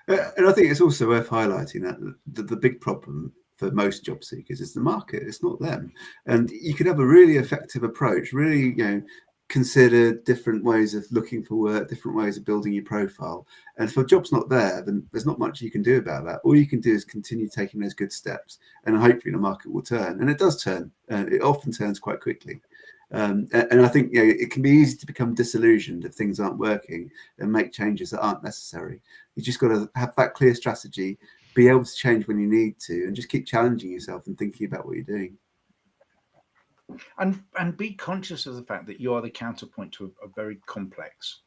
Speaker 2: And I think it's also worth highlighting that the big problem for most job seekers is the market. It's not them. And you could have a really effective approach, really, consider different ways of looking for work, different ways of building your profile. And if a job's not there, then there's not much you can do about that. All you can do is continue taking those good steps, and hopefully the market will turn. And it does turn. It often turns quite quickly. And I think it can be easy to become disillusioned if things aren't working and make changes that aren't necessary. You just got to have that clear strategy, be able to change when you need to, and just keep challenging yourself and thinking about what you're doing.
Speaker 1: And be conscious of the fact that you are the counterpoint to a very complex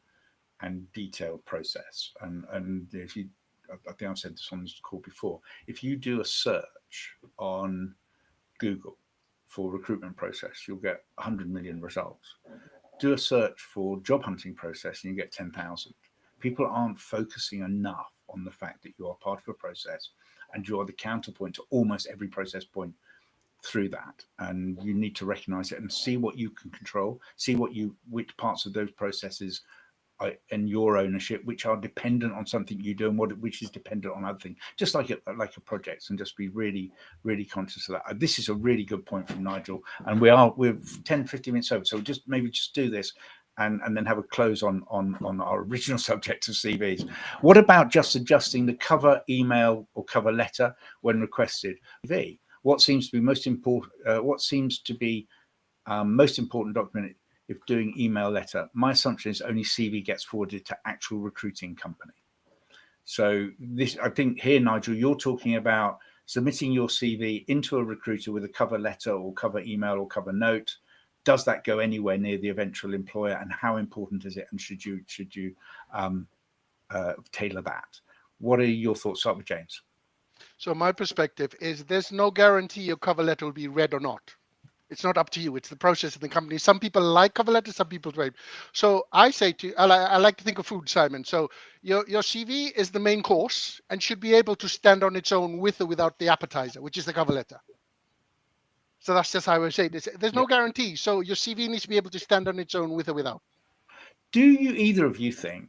Speaker 1: and detailed process. And if you, I think I've said this on this call before, if you do a search on Google for recruitment process, you'll get 100 million results. Do a search for job hunting process and you get 10,000. People aren't focusing enough on the fact that you are part of a process and you are the counterpoint to almost every process point through that. And you need to recognize it and see what you can control, see which parts of those processes are in your ownership, which are dependent on something you do, and which is dependent on other things, just like a project, and just be really, really conscious of that. This is a really good point from Nigel, and we're 10-15 minutes over, so just do this and then have a close on our original subject of CVs. What about just adjusting the cover email or cover letter when requested? What seems to be most important? Most important document if doing email letter? My assumption is only CV gets forwarded to actual recruiting company. So this, I think here, Nigel, you're talking about submitting your CV into a recruiter with a cover letter or cover email or cover note. Does that go anywhere near the eventual employer, and how important is it? And should you tailor that? What are your thoughts? Start with James.
Speaker 3: So my perspective is there's no guarantee your cover letter will be read or not. It's not up to you. It's the process of the company. Some people like cover letters, some people don't. So I say to you, I like to think of food, Simon. So your CV is the main course and should be able to stand on its own with or without the appetizer, which is the cover letter. So that's just how I would say this. There's no guarantee. So your CV needs to be able to stand on its own with or without.
Speaker 1: Do you, either of you, think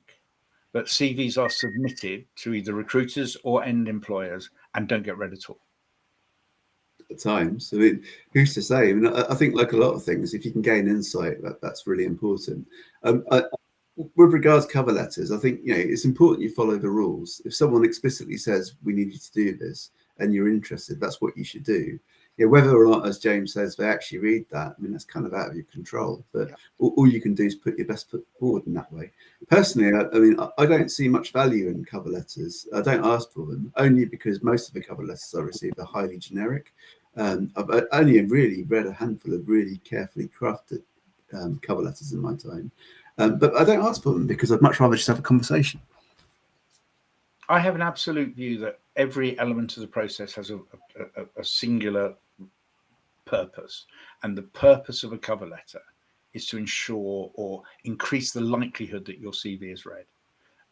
Speaker 1: that CVs are submitted to either recruiters or end employers and don't get read at all?
Speaker 2: At times, I mean, who's to say? I mean, I think, like a lot of things, if you can gain insight, that's really important. With regards to cover letters, I think it's important you follow the rules. If someone explicitly says we need you to do this and you're interested, that's what you should do. Whether or not, as James says, they actually read that, I mean, that's kind of out of your control. But all you can do is put your best foot forward in that way. Personally, I mean, I don't see much value in cover letters. I don't ask for them, only because most of the cover letters I receive are highly generic. I've only really read a handful of really carefully crafted cover letters in my time. But I don't ask for them because I'd much rather just have a conversation.
Speaker 1: I have an absolute view that every element of the process has a singular purpose, and the purpose of a cover letter is to ensure or increase the likelihood that your CV is read.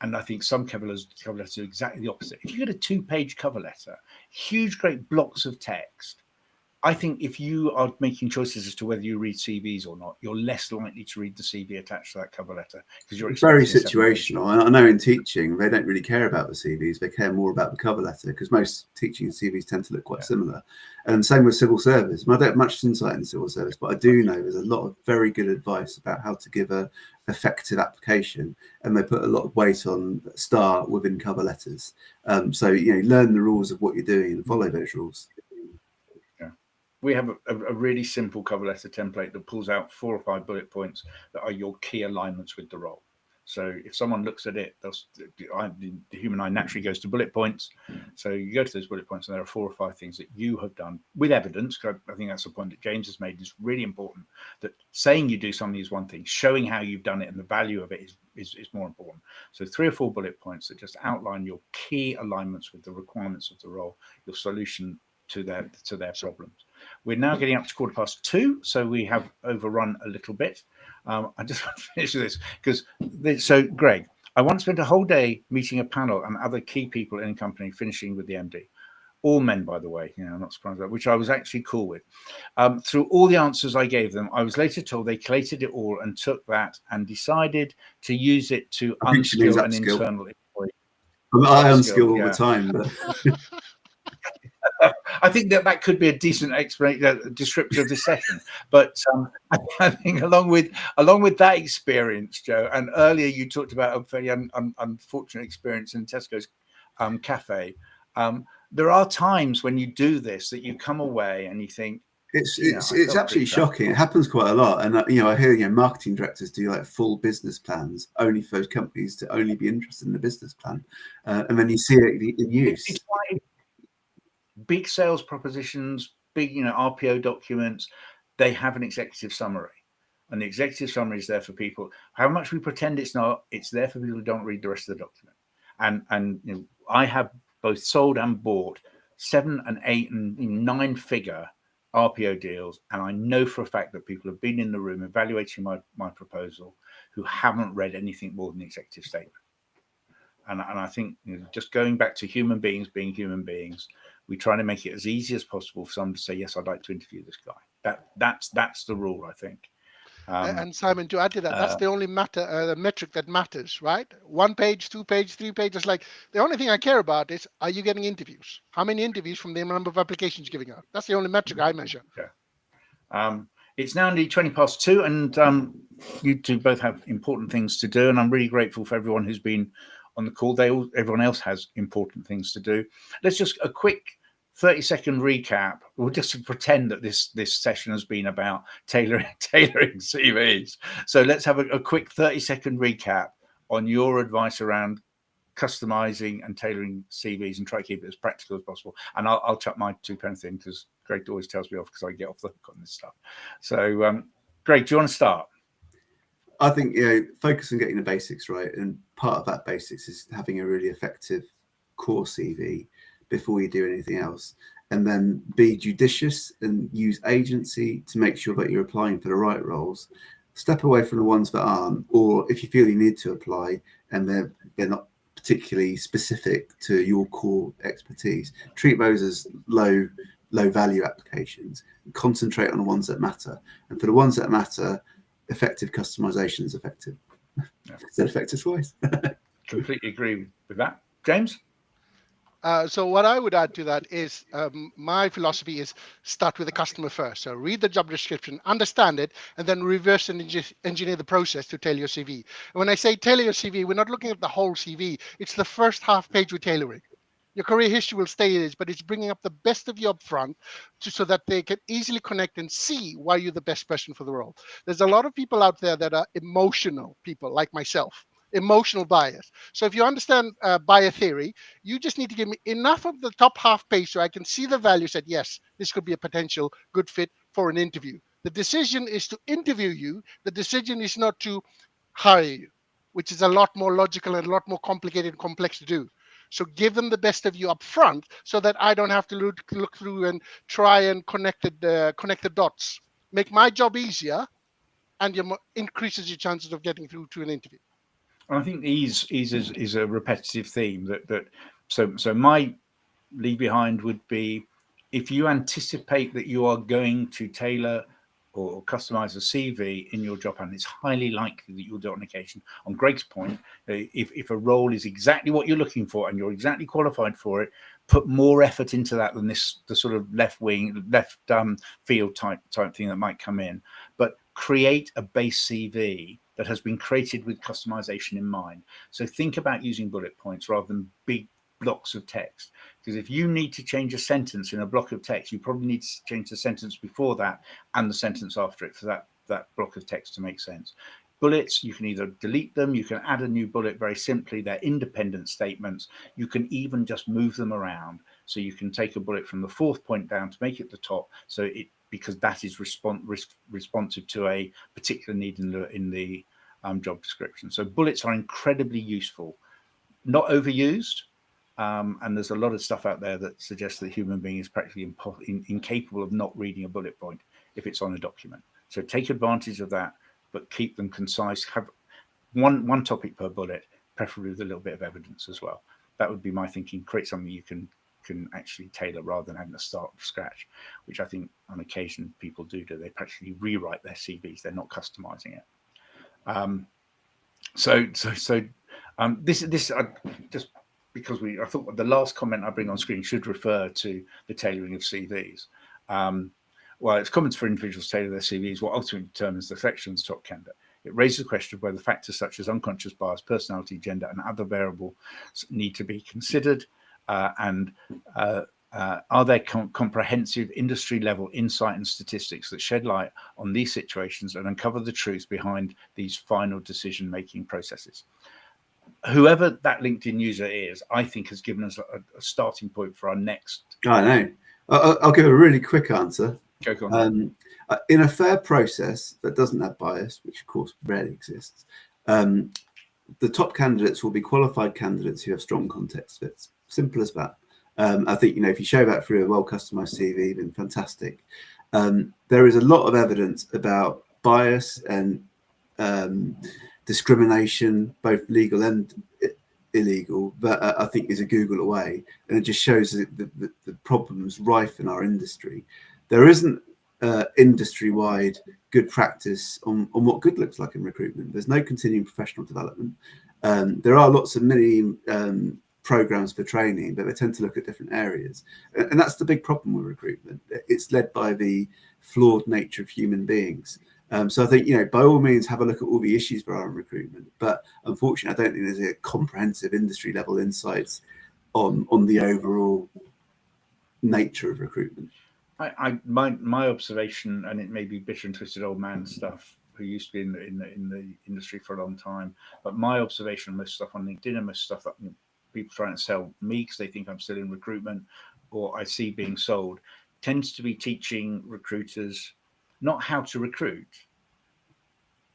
Speaker 1: And I think some cover letters are exactly the opposite. If you get a 2-page cover letter, huge, great blocks of text, I think if you are making choices as to whether you read CVs or not, you're less likely to read the CV attached to that cover letter because you're
Speaker 2: It's very
Speaker 1: expecting
Speaker 2: situational. And I know in teaching, they don't really care about the CVs. They care more about the cover letter because most teaching CVs tend to look quite similar. And same with civil service. I don't have much insight in civil service, but I do know there's a lot of very good advice about how to give a effective application. And they put a lot of weight on STAR within cover letters. So, learn the rules of what you're doing and follow those rules.
Speaker 1: We have a really simple cover letter template that pulls out 4 or 5 bullet points that are your key alignments with the role. So if someone looks at it, the human eye naturally goes to bullet points. So you go to those bullet points and there are 4 or 5 things that you have done with evidence. I think that's the point that James has made. Is really important that saying you do something is one thing, showing how you've done it and the value of it is more important. So 3 or 4 bullet points that just outline your key alignments with the requirements of the role, your solution to their problems. We're now getting up to 2:15, so we have overrun a little bit. I just want to finish with this because so Greg, I once spent a whole day meeting a panel and other key people in a company, finishing with the MD, all men, by the way. I'm not surprised about, which I was actually cool with. Through all the answers I gave them, I was later told they collated it all and took that and decided to use it to unskill an internal employee.
Speaker 2: I unskill all the time. But...
Speaker 1: I think that could be a decent description of this session. But I think along with that experience, Joe, and earlier you talked about a very unfortunate experience in Tesco's cafe. There are times when you do this that you come away and you think,
Speaker 2: it's absolutely shocking. It happens quite a lot, and I hear marketing directors do like full business plans only for those companies to only be interested in the business plan, and then you see it in use.
Speaker 1: Big sales propositions, big RPO documents, they have an executive summary, and the executive summary is there for people. How much we pretend it's not, it's there for people who don't read the rest of the document. And I have both sold and bought 7 and 8 and 9 figure RPO deals, and I know for a fact that people have been in the room evaluating my proposal who haven't read anything more than the executive statement. And I think just going back to human beings being human beings, we try to make it as easy as possible for someone to say, yes, I'd like to interview this guy. That's the rule, I think.
Speaker 3: And Simon, to add to that, that's the only metric that matters, right? 1 page, 2 page, 3 pages. Like the only thing I care about is, are you getting interviews? How many interviews from the number of applications you're giving out? That's the only metric I measure.
Speaker 1: Yeah. It's now nearly 2:20, and you two both have important things to do, and I'm really grateful for everyone who's been on the call. Everyone else has important things to do. Let's just a quick 30-second recap. We'll just pretend that this session has been about tailoring CVs. So let's have a quick 30-second recap on your advice around customizing and tailoring CVs, and try to keep it as practical as possible. And I'll chuck my 2 pence in because Greg always tells me off because I get off the hook on this stuff. So Greg, do you want to start?
Speaker 2: I think focus on getting the basics right, and part of that basics is having a really effective core CV before you do anything else, and then be judicious and use agency to make sure that you're applying for the right roles. Step away from the ones that aren't, or if you feel you need to apply and they're not particularly specific to your core expertise, treat those as low value applications. Concentrate on the ones that matter, and for the ones that matter, effective customization is effective. Is that effective twice?
Speaker 1: Completely agree with that. James?
Speaker 3: So what I would add to that is my philosophy is start with the customer first. So read the job description, understand it, and then reverse engineer the process to tailor your CV. And when I say tailor your CV, we're not looking at the whole CV. It's the first half page with tailoring. Your career history will stay as, but it's bringing up the best of you up front so that they can easily connect and see why you're the best person for the role. There's a lot of people out there that are emotional people like myself. Emotional bias. So if you understand buyer theory, you just need to give me enough of the top half page so I can see the value, said, yes, this could be a potential good fit for an interview. The decision is to interview you. The decision is not to hire you, which is a lot more logical and a lot more complicated and complex to do. So give them the best of you up front so that I don't have to look through and try and connect the dots. Make my job easier, and increases your chances of getting through to an interview.
Speaker 1: I think ease is a repetitive theme. So my leave behind would be if you anticipate that you are going to tailor or customize a CV in your job, and it's highly likely that you'll do it on occasion. On Greg's point, if a role is exactly what you're looking for and you're exactly qualified for it, put more effort into that than the sort of left field type thing that might come in. But create a base CV that has been created with customization in mind. So think about using bullet points rather than big blocks of text, because if you need to change a sentence in a block of text, you probably need to change the sentence before that and the sentence after it for that block of text to make sense. Bullets, you can either delete them, you can add a new bullet very simply. They're independent statements. You can even just move them around. So you can take a bullet from the fourth point down to make it the top, so because that is responsive to a particular need in the job description. So bullets are incredibly useful, not overused. And there's a lot of stuff out there that suggests that the human being is practically incapable of not reading a bullet point if it's on a document. So take advantage of that, but keep them concise. Have one topic per bullet, preferably with a little bit of evidence as well. That would be my thinking. Create something you can actually tailor rather than having to start from scratch, which I think on occasion people do. They practically rewrite their CVs. They're not customizing it. This just because I thought the last comment I bring on screen should refer to the tailoring of CVs. Well, it's common for individuals to tailor their CVs. What ultimately determines the selection of the top candidate. It raises the question of whether factors such as unconscious bias, personality, gender, and other variables need to be considered, and are there comprehensive industry-level insight and statistics that shed light on these situations and uncover the truth behind these final decision-making processes? Whoever that LinkedIn user is, I think has given us a starting point for our next.
Speaker 2: I know. I'll give a really quick answer.
Speaker 1: Go on.
Speaker 2: In a fair process that doesn't have bias, which of course rarely exists, the top candidates will be qualified candidates who have strong context fits. Simple as that. I think, if you show that through a well-customized CV, then fantastic. There is a lot of evidence about bias and discrimination, both legal and illegal, but I think is a Google away, and it just shows the problems rife in our industry. There isn't industry-wide good practice on what good looks like in recruitment. There's no continuing professional development. There are lots of mini programs for training, but they tend to look at different areas, and that's the big problem with recruitment. It's led by the flawed nature of human beings. So I think, by all means, have a look at all the issues there are in recruitment. But unfortunately, I don't think there's a comprehensive industry level insights on the overall nature of recruitment.
Speaker 1: My observation, and it may be bitter and twisted old man stuff, who used to be in the industry for a long time, but my observation on most stuff on LinkedIn and most stuff that people trying to sell me because they think I'm still in recruitment or I see being sold, tends to be teaching recruiters not how to recruit,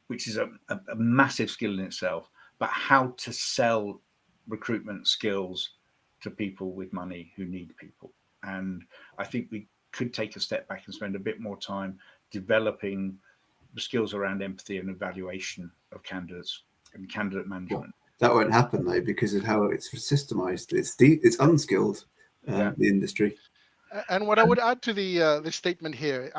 Speaker 1: which is a massive skill in itself, but how to sell recruitment skills to people with money who need people. And I think we could take a step back and spend a bit more time developing the skills around empathy and evaluation of candidates and candidate management.
Speaker 2: Well, that won't happen though because of how it's systemized. It's unskilled, the industry.
Speaker 3: And what I would add to the statement here,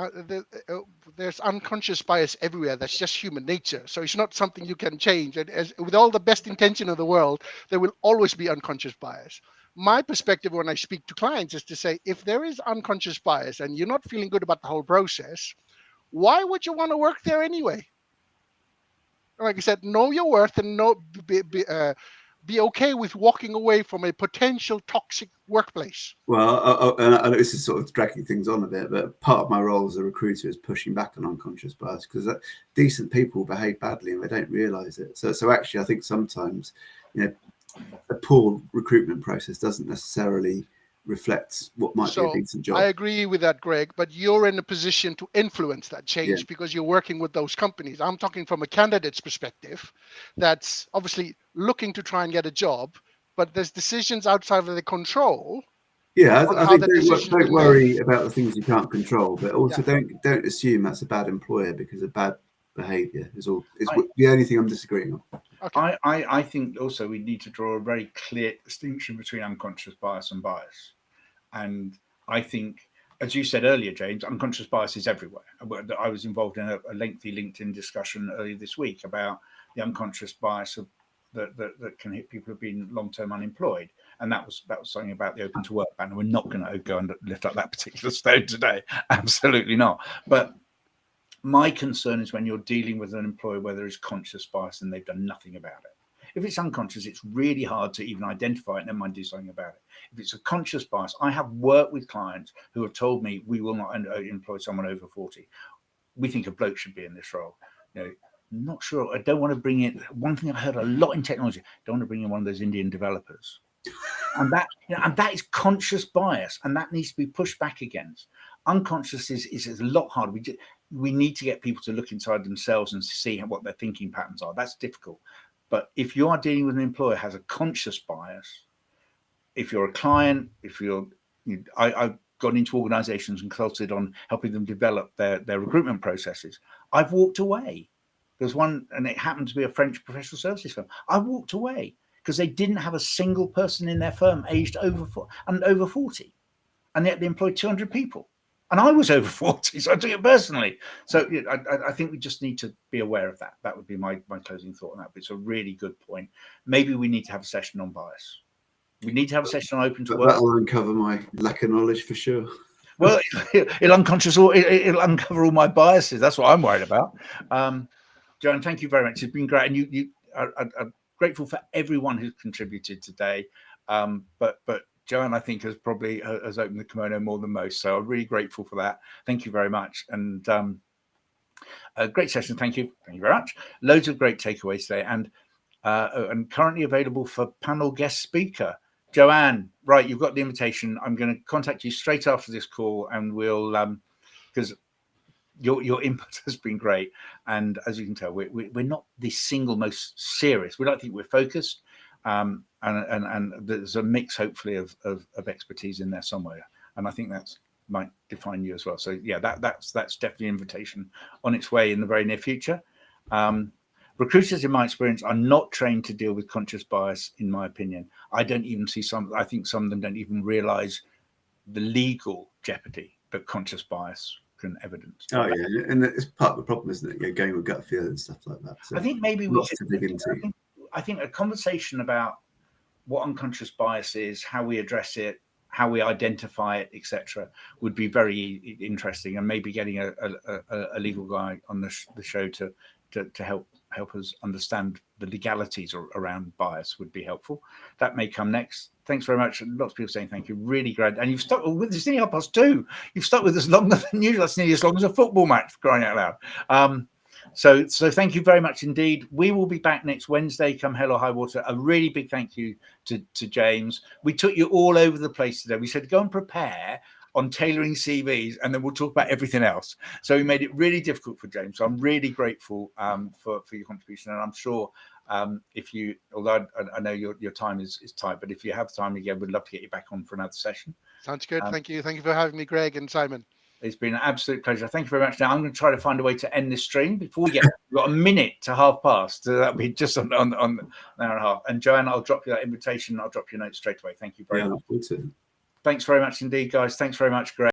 Speaker 3: there's unconscious bias everywhere. That's just human nature. So it's not something you can change. And with all the best intention of the world, there will always be unconscious bias. My perspective when I speak to clients is to say, if there is unconscious bias and you're not feeling good about the whole process, why would you want to work there anyway? Like I said, know your worth and be okay with walking away from a potential toxic workplace.
Speaker 2: Well, and I know this is sort of dragging things on a bit, but part of my role as a recruiter is pushing back on unconscious bias because decent people behave badly and they don't realise it. So actually, I think sometimes, a poor recruitment process doesn't necessarily reflect what might be a decent job.
Speaker 3: I agree with that, Greg, but you're in a position to influence that change because you're working with those companies. I'm talking from a candidate's perspective that's obviously looking to try and get a job, but there's decisions outside of their control.
Speaker 2: Yeah, I think don't worry about the things you can't control, but also don't assume that's a bad employer because of bad behaviour is the only thing I'm disagreeing on.
Speaker 1: Okay. I think also we need to draw a very clear distinction between unconscious bias and bias. And I think as you said earlier, James, unconscious bias is everywhere. I was involved in a lengthy LinkedIn discussion earlier this week about the unconscious bias that can hit people who've been long-term unemployed, and that was something about the open to work ban. We're not going to go and lift up that particular stone today, absolutely not. But my concern is when you're dealing with an employer where there is conscious bias and they've done nothing about it. If it's unconscious, it's really hard to even identify it, never mind do something about it. If it's a conscious bias, I have worked with clients who have told me we will not employ someone over 40. We think a bloke should be in this role. You know, not sure. I don't want to bring in, one thing I heard a lot in technology, don't want to bring in one of those Indian developers. And that, and that is conscious bias, and that needs to be pushed back against. Unconscious is a lot harder. We need to get people to look inside themselves and see what their thinking patterns are. That's difficult. But if you are dealing with an employer who has a conscious bias, if you're a client, I've gone into organizations and consulted on helping them develop their recruitment processes. I've walked away. There's one, and it happened to be a French professional services firm. I walked away because they didn't have a single person in their firm aged over 40. And yet they employed 200 people. And I was over 40, so I took it personally. So I think we just need to be aware of that. That would be my closing thought on that. But it's a really good point. Maybe we need to have a session on bias. We need to have a session on open to work.
Speaker 2: That'll uncover my lack of knowledge for sure.
Speaker 1: Well, it'll uncover all my biases. That's what I'm worried about. Joan, thank you very much. It's been great. And you are grateful for everyone who's contributed today. But Joanne, I think, has opened the kimono more than most. So I'm really grateful for that. Thank you very much. And a great session. Thank you. Thank you very much. Loads of great takeaways today, and currently available for panel guest speaker. Joanne, right, you've got the invitation. I'm going to contact you straight after this call, and we'll, because your input has been great. And as you can tell, we're not the single most serious. We don't think we're focused. And there's a mix, hopefully, of expertise in there somewhere, and I think that's might define you as well. So yeah, that's definitely an invitation on its way in the very near future. Recruiters, in my experience, are not trained to deal with conscious bias, in my opinion. I don't even see some. I think some of them don't even realise the legal jeopardy that conscious bias can evidence.
Speaker 2: Oh yeah, and it's part of the problem, isn't it? You're going with gut feel and stuff like that. So
Speaker 1: I think maybe we should
Speaker 2: dig into.
Speaker 1: I think a conversation about what unconscious bias is, how we address it, how we identify it, etc., would be very interesting, and maybe getting a legal guy on the show to help us understand the legalities around bias would be helpful. That may come next. Thanks very much. Lots of people saying thank you. Really great. And you've stuck with this. It's nearly 2:30. You've stuck with us longer than usual. That's nearly as long as a football match, for crying out loud. So thank you very much indeed. We will be back next Wednesday, come hell or high water. A really big thank you to James. We took you all over the place today. We said go and prepare on tailoring CVs, and then we'll talk about everything else. So we made it really difficult for James. So I'm really grateful for your contribution, and I'm sure if you, although I know your time is tight, but if you have time again, we'd love to get you back on for another session.
Speaker 3: Sounds good. Thank you for having me, Greg and Simon.
Speaker 1: It's been an absolute pleasure. Thank you very much. Now I'm going to try to find a way to end this stream before we get. We've got a minute to past. So that'll be just on an hour and a half. And Joanne, I'll drop you that invitation. I'll drop you a note straight away. Thank you very much. Thanks very much indeed, guys. Thanks very much, Greg.